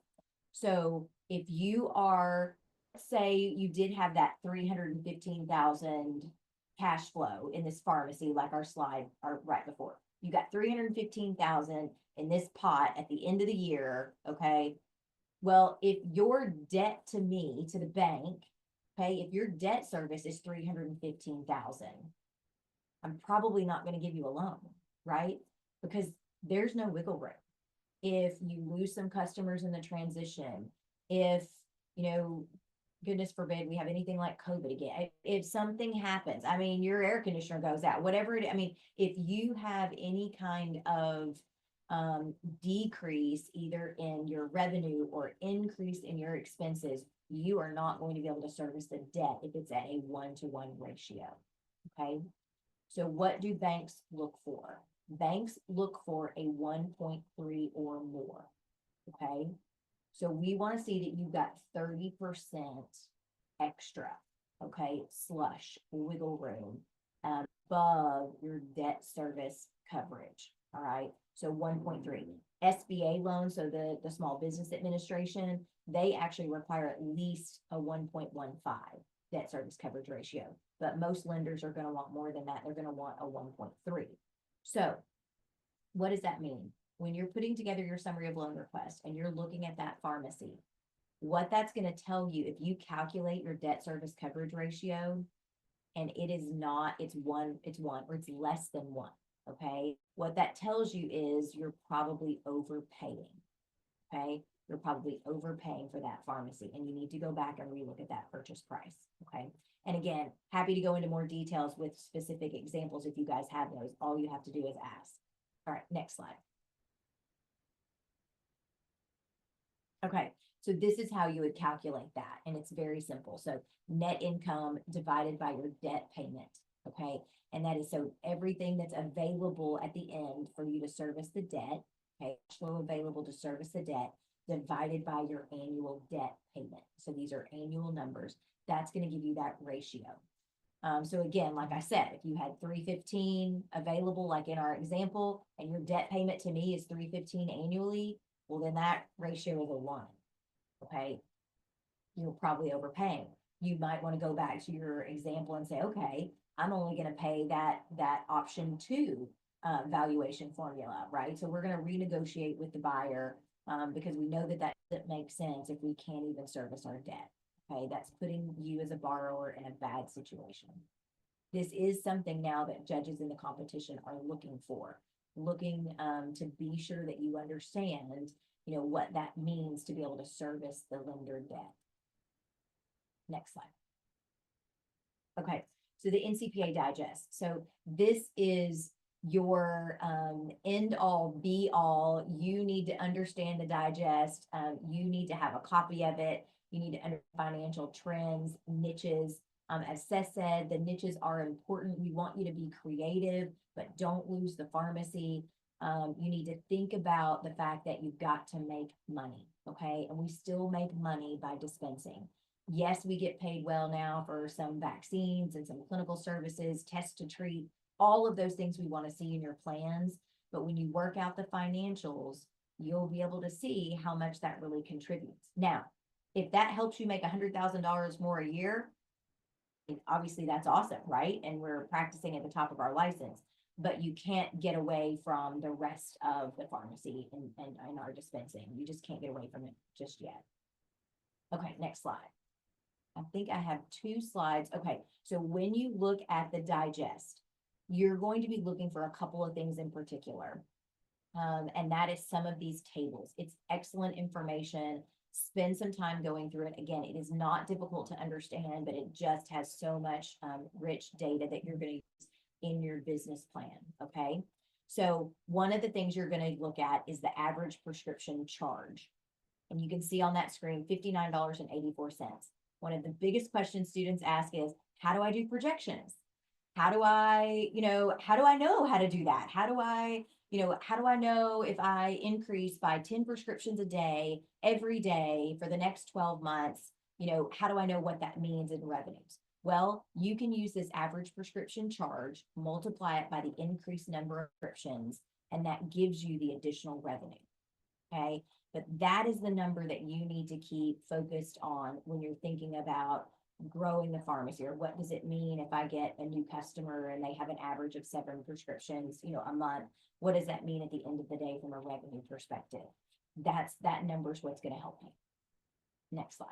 So if you are, say you did have that 315,000 cash flow in this pharmacy, like our slide right before, you got 315,000 in this pot at the end of the year. Okay. Well, if your debt to me, to the bank, okay, if your debt service is 315,000, I'm probably not going to give you a loan, right? Because there's no wiggle room. If you lose some customers in the transition, if, goodness forbid we have anything like COVID again, if something happens, I mean, your air conditioner goes out, whatever it, I mean, if you have any kind of decrease either in your revenue or increase in your expenses, you are not going to be able to service the debt if it's at a 1-to-1 ratio. Okay. So what do banks look for? Banks look for a 1.3 or more. Okay. So we want to see that you've got 30% extra. Okay. Slush, wiggle room above your debt service coverage. All right. So 1.3. SBA loans, so the Small Business Administration, they actually require at least a 1.15 debt service coverage ratio. But most lenders are going to want more than that. They're going to want a 1.3. So what does that mean? When you're putting together your summary of loan request and you're looking at that pharmacy, what that's going to tell you, if you calculate your debt service coverage ratio and it is not, it's 1, or it's less than 1. Okay. What that tells you is you're probably overpaying. Okay. You're probably overpaying for that pharmacy and you need to go back and relook at that purchase price. Okay. And again, happy to go into more details with specific examples if you guys have those. All you have to do is ask. All right, next slide. Okay, so this is how you would calculate that, and it's very simple. So net income divided by your debt payment, okay? And that is so everything that's available at the end for you to service the debt, okay, cash flow available to service the debt divided by your annual debt payment. So these are annual numbers. That's going to give you that ratio. So again, like I said, if you had 315 available, like in our example, and your debt payment to me is 315 annually, well, then that ratio is a 1. Okay. You're probably overpaying. You might want to go back to your example and say, okay, I'm only going to pay that option 2 valuation formula, right? So we're going to renegotiate with the buyer because we know that makes sense if we can't even service our debt. Okay, that's putting you as a borrower in a bad situation. This is something now that judges in the competition are looking for. looking to be sure that you understand, what that means to be able to service the lender debt. Next slide. Okay, so the NCPA digest. So this is your end all be all. You need to understand the digest. You need to have a copy of it. You need to understand financial trends, niches. As Seth said, the niches are important. We want you to be creative, but don't lose the pharmacy. You need to think about the fact that you've got to make money, okay? And we still make money by dispensing. Yes, we get paid well now for some vaccines and some clinical services, tests to treat, all of those things we want to see in your plans. But when you work out the financials, you'll be able to see how much that really contributes. Now, if that helps you make $100,000 more a year, obviously that's awesome, right? And we're practicing at the top of our license, but you can't get away from the rest of the pharmacy and our dispensing. You just can't get away from it just yet. Okay, next slide. I think I have 2 slides. Okay, so when you look at the digest, you're going to be looking for a couple of things in particular. And that is some of these tables. It's excellent information. Spend some time going through it. Again, it is not difficult to understand, but it just has so much rich data that you're going to use in your business plan, okay? So one of the things you're going to look at is the average prescription charge. And you can see on that screen, $59.84. One of the biggest questions students ask is, how do I do projections? How do I know how to do that? How do I know if I increase by 10 prescriptions a day, every day for the next 12 months, how do I know what that means in revenues? Well, you can use this average prescription charge, multiply it by the increased number of prescriptions, and that gives you the additional revenue, okay? But that is the number that you need to keep focused on when you're thinking about growing the pharmacy, or what does it mean if I get a new customer and they have an average of 7 prescriptions, a month? What does that mean at the end of the day from a revenue perspective? That number is what's going to help you. Next slide.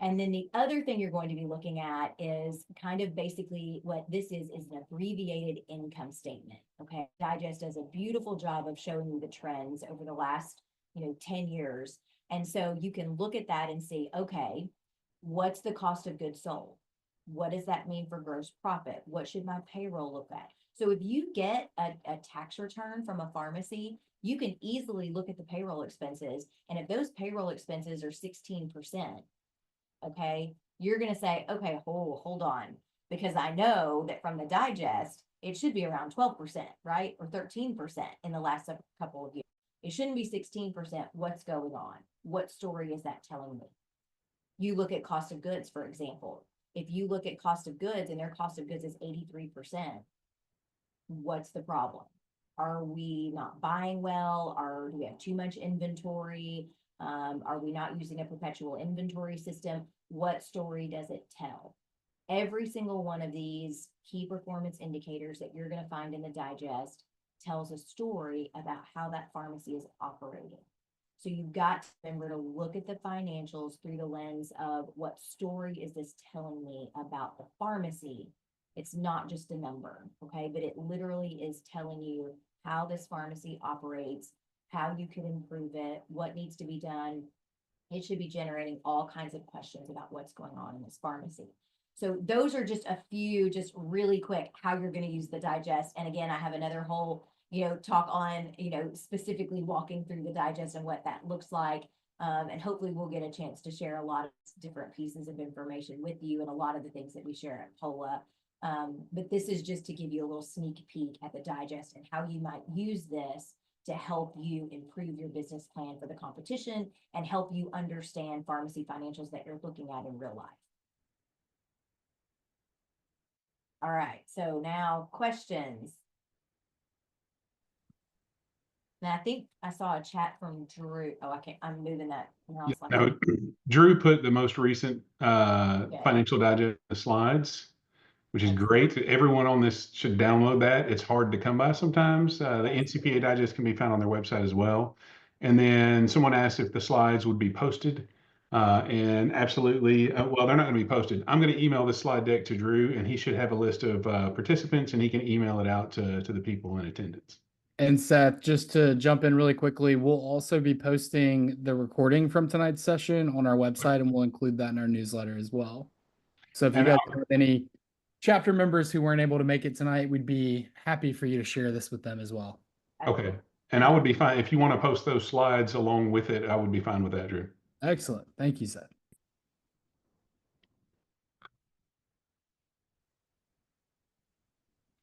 And then the other thing you're going to be looking at is kind of basically what this is an abbreviated income statement. Okay. Digest does a beautiful job of showing you the trends over the last, 10 years. And so you can look at that and see, okay, what's the cost of goods sold? What does that mean for gross profit? What should my payroll look at? So if you get a tax return from a pharmacy, you can easily look at the payroll expenses. And if those payroll expenses are 16%, okay, you're going to say, okay, hold on, because I know that from the digest, it should be around 12%, right? Or 13% in the last couple of years. It shouldn't be 16%. What's going on? What story is that telling me? You look at cost of goods, for example. If you look at cost of goods and their cost of goods is 83%, what's the problem? Are we not buying well? Do we have too much inventory? Are we not using a perpetual inventory system? What story does it tell? Every single one of these key performance indicators that you're going to find in the digest tells a story about how that pharmacy is operating. So you've got to remember to look at the financials through the lens of what story is this telling me about the pharmacy. It's not just a number, okay? But it literally is telling you how this pharmacy operates, how you can improve it, what needs to be done. It should be generating all kinds of questions about what's going on in this pharmacy. So those are just a few, just really quick, how you're going to use the digest. And again, I have another whole, talk on, specifically walking through the digest and what that looks like. And hopefully we'll get a chance to share a lot of different pieces of information with you and a lot of the things that we share at POLA. But this is just to give you a little sneak peek at the digest and how you might use this to help you improve your business plan for the competition and help you understand pharmacy financials that you're looking at in real life. All right, so now questions. Now I think I saw a chat from Drew. Oh, I'm moving that. No, Drew put the most recent financial digest slides, which is great. Everyone on this should download that. It's hard to come by sometimes. The NCPA digest can be found on their website as well. And then someone asked if the slides would be posted. And absolutely, well, they're not going to be posted. I'm going to email this slide deck to Drew, and he should have a list of participants, and he can email it out to the people in attendance. And Seth, just to jump in really quickly, we'll also be posting the recording from tonight's session on our website, and we'll include that in our newsletter as well. So if you And guys have any chapter members who weren't able to make it tonight, we'd be happy for you to share this with them as well. okay, and I would be fine if you want to post those slides along with it. I would be fine with that, Drew. Excellent. Thank you, Seth.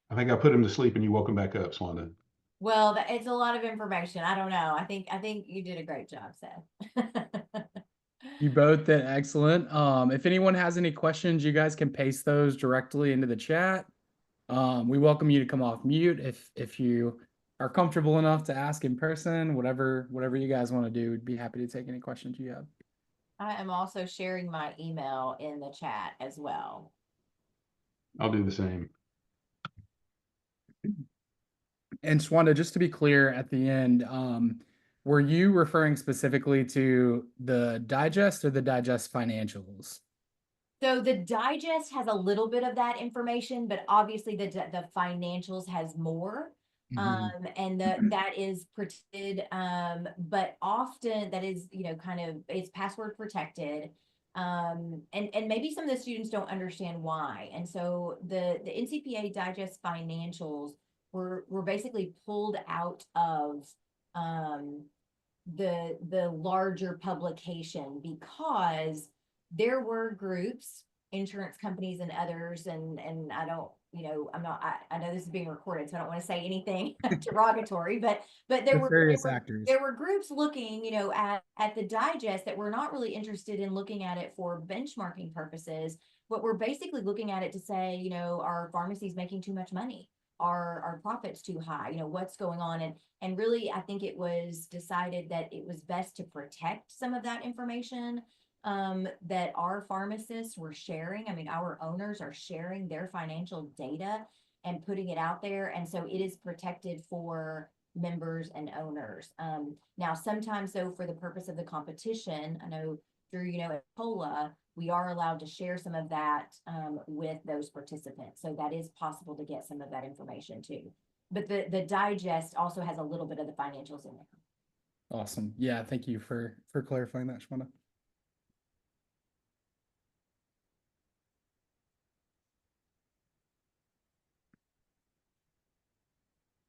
I think I put him to sleep, and you woke him back up, Swanda. Well, it's a lot of information. I don't know. I think you did a great job, Seth. You both did excellent. If anyone has any questions, you guys can paste those directly into the chat. We welcome you to come off mute if you are comfortable enough to ask in person, whatever you guys want to do. We'd be happy to take any questions you have. I am also sharing my email in the chat as well. I'll do the same. And Swanda, just to be clear at the end, were you referring specifically to the digest or the digest financials? So the digest has a little bit of that information, but obviously the financials has more. And that is protected, but often that is, kind of, it's password protected. And maybe some of the students don't understand why. And so the NCPA digest financials were basically pulled out of the larger publication because there were groups, insurance companies and others, and I don't, I know this is being recorded, so I don't want to say anything derogatory, but Various actors. there were groups looking, at the digest that were not really interested in looking at it for benchmarking purposes, but we're basically looking at it to say, our pharmacy's making too much money. Our profits too high, what's going on. And really, I think it was decided that it was best to protect some of that information that our pharmacists were sharing. I mean, our owners are sharing their financial data and putting it out there. And so it is protected for members and owners. Now, sometimes though, for the purpose of the competition, I know Drew, at COLA, we are allowed to share some of that with those participants. So that is possible to get some of that information too. But the digest also has a little bit of the financials in there. Awesome. Yeah, thank you for clarifying that, Shwanda.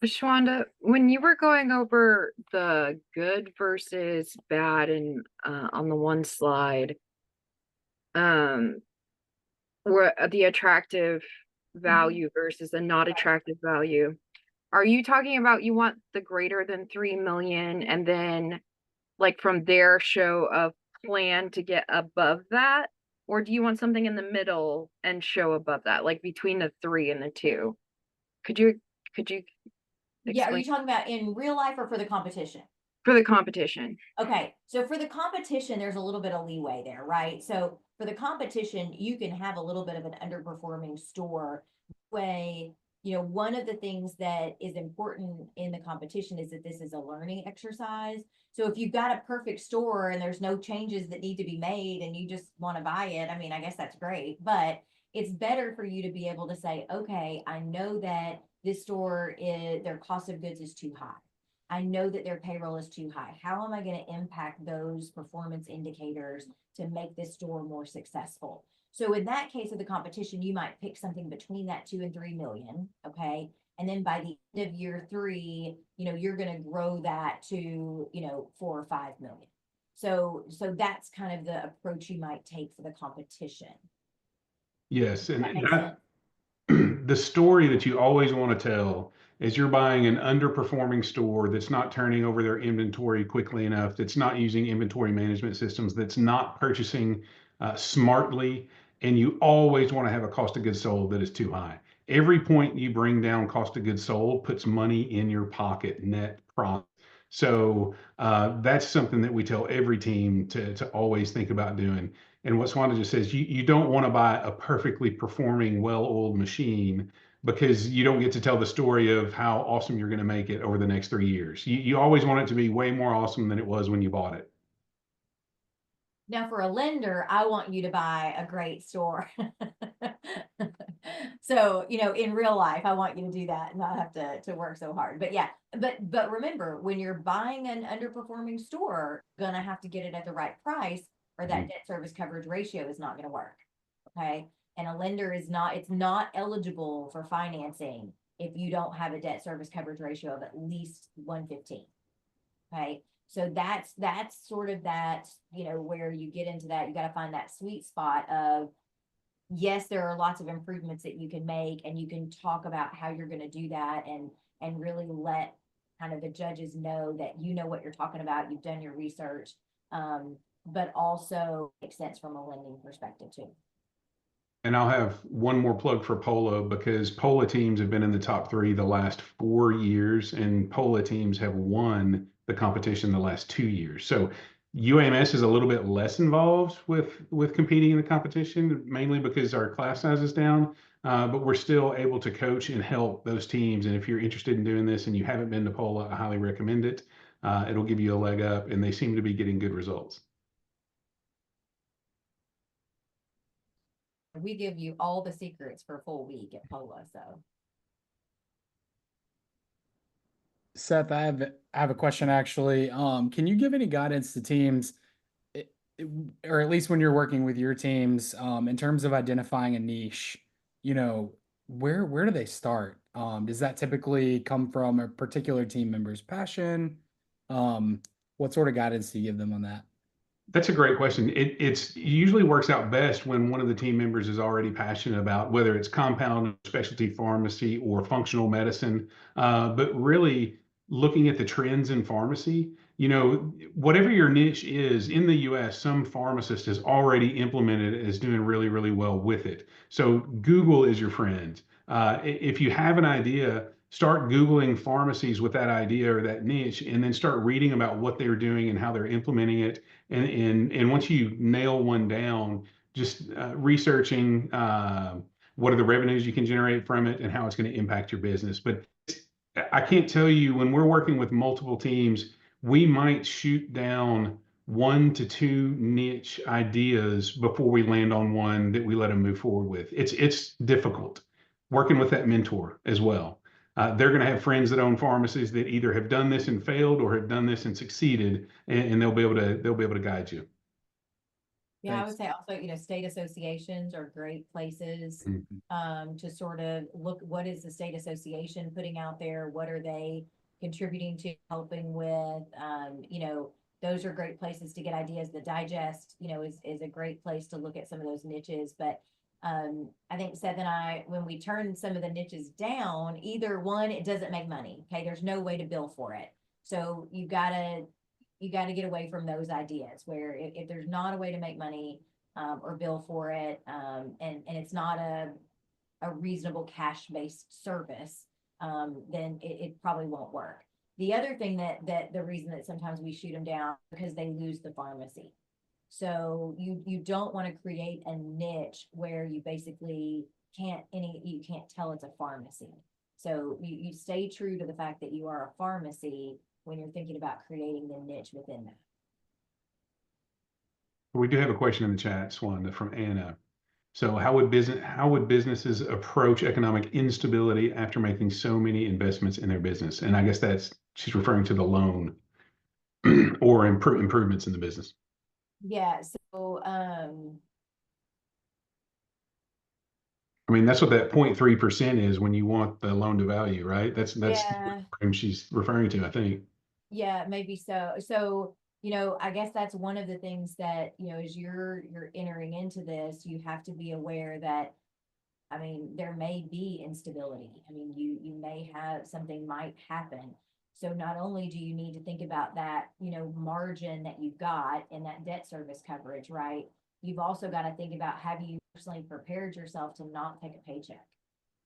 Shwanda, when you were going over the good versus bad and on the one slide, were the attractive value versus the not attractive value, are you talking about you want the greater than 3 million and then like from there show a plan to get above that? Or do you want something in the middle and show above that, like between the 3 and the 2? Could you Yeah, are you explain talking about in real life or for the competition? for the competition? Okay, so for the competition, there's a little bit of leeway there, right? So for the competition, you can have a little bit of an underperforming store. Way, one of the things that is important in the competition is that this is a learning exercise. So if you've got a perfect store and there's no changes that need to be made and you just want to buy it, I mean, I guess that's great, but it's better for you to be able to say, okay, I know that this store their cost of goods is too high. I know that their payroll is too high. How am I going to impact those performance indicators to make this store more successful? So in that case of the competition, you might pick something between that 2 and 3 million. Okay. And then by the end of year 3, you're going to grow that to, 4 or 5 million. So that's kind of the approach you might take for the competition. Yes. And That makes sense. the story that you always want to tell is you're buying an underperforming store that's not turning over their inventory quickly enough, that's not using inventory management systems, that's not purchasing smartly, and you always want to have a cost of goods sold that is too high. Every point you bring down cost of goods sold puts money in your pocket, net profit. So that's something that we tell every team to always think about doing. And what Swanda just says, you don't want to buy a perfectly performing, well-oiled machine because you don't get to tell the story of how awesome you're going to make it over the next 3 years. You always want it to be way more awesome than it was when you bought it. Now, for a lender, I want you to buy a great store. So, in real life, I want you to do that and not have to work so hard. But yeah, but remember, when you're buying an underperforming store, you're gonna have to get it at the right price, or that debt service coverage ratio is not gonna work. Okay. And a lender it's not eligible for financing if you don't have a debt service coverage ratio of at least 115. Okay. So that's sort of that, where you get into that, you got to find that sweet spot of, yes, there are lots of improvements that you can make, and you can talk about how you're going to do that, and really let kind of the judges know that you know what you're talking about, you've done your research, but also makes sense from a lending perspective too. And I'll have one more plug for Polo, because Pola teams have been in the top 3 the last 4 years, and Pola teams have won the competition the last 2 years. So UAMS is a little bit less involved with competing in the competition, mainly because our class size is down. But we're still able to coach and help those teams. And if you're interested in doing this and you haven't been to Pola, I highly recommend it. It'll give you a leg up, and they seem to be getting good results. We give you all the secrets for a full week at POLA. So Seth, I have a question actually. Can you give any guidance to teams, or at least when you're working with your teams, in terms of identifying a niche? Where do they start? Does that typically come from a particular team member's passion? What sort of guidance do you give them on that? That's a great question. It usually works out best when one of the team members is already passionate about whether it's compound, specialty pharmacy, or functional medicine. But really looking at the trends in pharmacy, whatever your niche is in the US, some pharmacist has already implemented it, is doing really, really well with it. So Google is your friend. If you have an idea, start Googling pharmacies with that idea or that niche, and then start reading about what they're doing and how they're implementing it. And once you nail one down, just researching what are the revenues you can generate from it and how it's going to impact your business. But I can't tell you, when we're working with multiple teams, we might shoot down 1 to 2 niche ideas before we land on one that we let them move forward with. It's difficult working with that mentor as well. They're going to have friends that own pharmacies that either have done this and failed or have done this and succeeded, and they'll be able to guide you. yeah, I Thanks. would say also, state associations are great places to sort of look, what is the state association putting out there? What are they contributing to, helping with? Those are great places to get ideas. The Digest, is a great place to look at some of those niches. But I think Seth and I, when we turn some of the niches down, either one, it doesn't make money. Okay, there's no way to bill for it. So you gotta get away from those ideas where if there's not a way to make money or bill for it, and it's not a reasonable cash-based service, then it probably won't work. The other thing that the reason that sometimes we shoot them down, because they lose the pharmacy. So you don't want to create a niche where you basically you can't tell it's a pharmacy. So you stay true to the fact that you are a pharmacy when you're thinking about creating the niche within that. We do have a question in the chat, Swanda, from Anna. So how would businesses approach economic instability after making so many investments in their business? And I guess she's referring to the loan or improvements in the business. Yeah. So I mean, that's what that 0.3% is when you want the loan to value, right? That's yeah. what she's referring to, I think. Yeah, maybe so. So, I guess that's one of the things that, as you're entering into this, you have to be aware that, I mean, there may be instability. I mean, you may have something might happen. So not only do you need to think about that, margin that you've got in that debt service coverage, right? You've also got to think about, have you personally prepared yourself to not take a paycheck?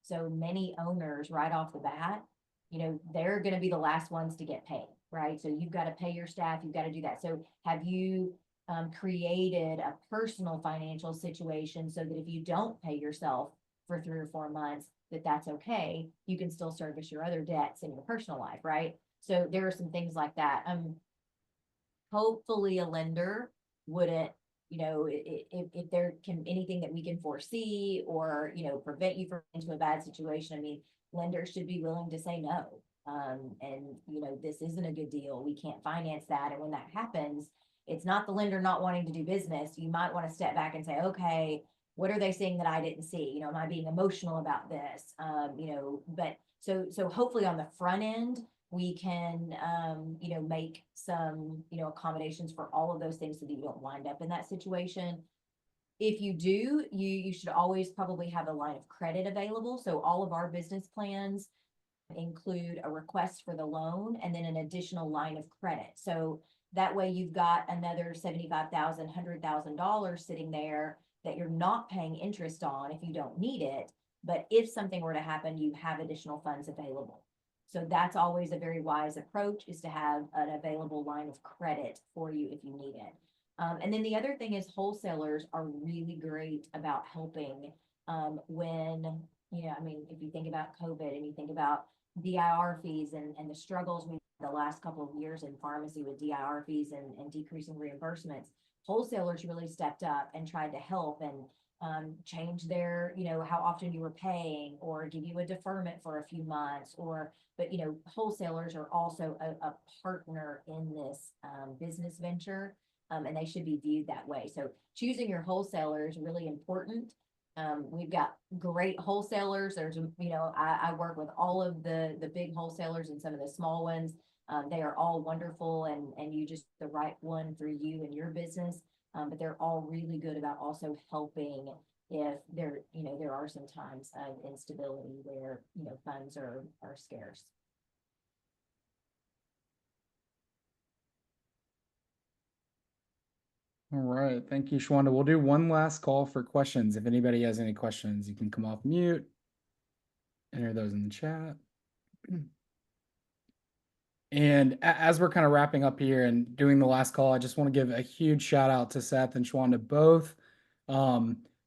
So many owners right off the bat, they're going to be the last ones to get paid, right? So you've got to pay your staff, you've got to do that. So have you created a personal financial situation so that if you don't pay yourself for 3 or 4 months, that's okay. You can still service your other debts in your personal life, right? So there are some things like that. Hopefully a lender wouldn't you know, if there can anything that we can foresee or, you know, prevent you from into a bad situation, I mean, lenders should be willing to say no. And you know, this isn't a good deal. We can't finance that. And when that happens, it's not the lender not wanting to do business. You might want to step back and say, okay, what are they saying that I didn't see? You know, am I being emotional about this? You know, but so hopefully on the front end, we can, you know, make some, you know, accommodations for all of those things so that you don't wind up in that situation. If you do, you should always probably have a line of credit available. So all of our business plans include a request for the loan and then an additional line of credit. So that way you've got another $75,000, $100,000 sitting there that you're not paying interest on if you don't need it. But if something were to happen, you have additional funds available. So that's always a very wise approach, is to have an available line of credit for you if you need it. And then the other thing is wholesalers are really great about helping when, you know, I mean, if you think about COVID and you think about DIR fees and the struggles we had the last couple of years in pharmacy with DIR fees and decreasing reimbursements, wholesalers really stepped up and tried to help and change their, you know, how often you were paying or give you a deferment for a few months or, but, you know, wholesalers are also a partner in this business venture, and they should be viewed that way. So choosing your wholesaler is really important. We've got great wholesalers. There's, you know, I work with all of the big wholesalers and some of the small ones. They are all wonderful and you just the right one for you and your business. But they're all really good about also helping if there, you know, there are some times of instability where, you know, funds are scarce. All right. Thank you, Shwanda. We'll do one last call for questions. If anybody has any questions, you can come off mute, enter those in the chat. And as we're kind of wrapping up here and doing the last call, I just want to give a huge shout out to Seth and Shwanda both.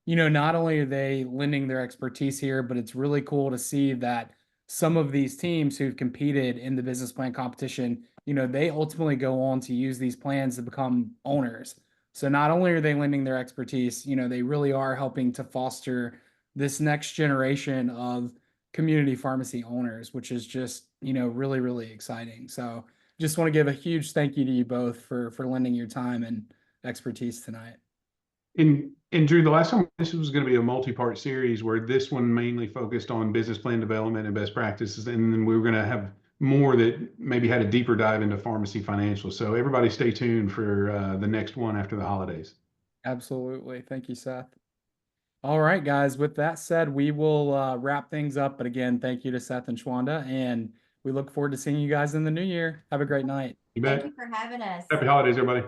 You know, not only are they lending their expertise here, but it's really cool to see that some of these teams who've competed in the business plan competition, you know, they ultimately go on to use these plans to become owners. So not only are they lending their expertise, you know, they really are helping to foster this next generation of community pharmacy owners, which is just, you know, really, really exciting. So just want to give a huge thank you to you both for lending your time and expertise tonight. And Drew, the last time this was going to be a multi-part series where this one mainly focused on business plan development and best practices, and then we were going to have more that maybe had a deeper dive into pharmacy financials. So everybody stay tuned for the next one after the holidays. Absolutely. Thank you, Seth. All right, guys. With that said, we will wrap things up. But again, thank you to Seth and Shwanda, and we look forward to seeing you guys in the new year. Have a great night. You Thank bet. you for having us. Happy holidays, everybody.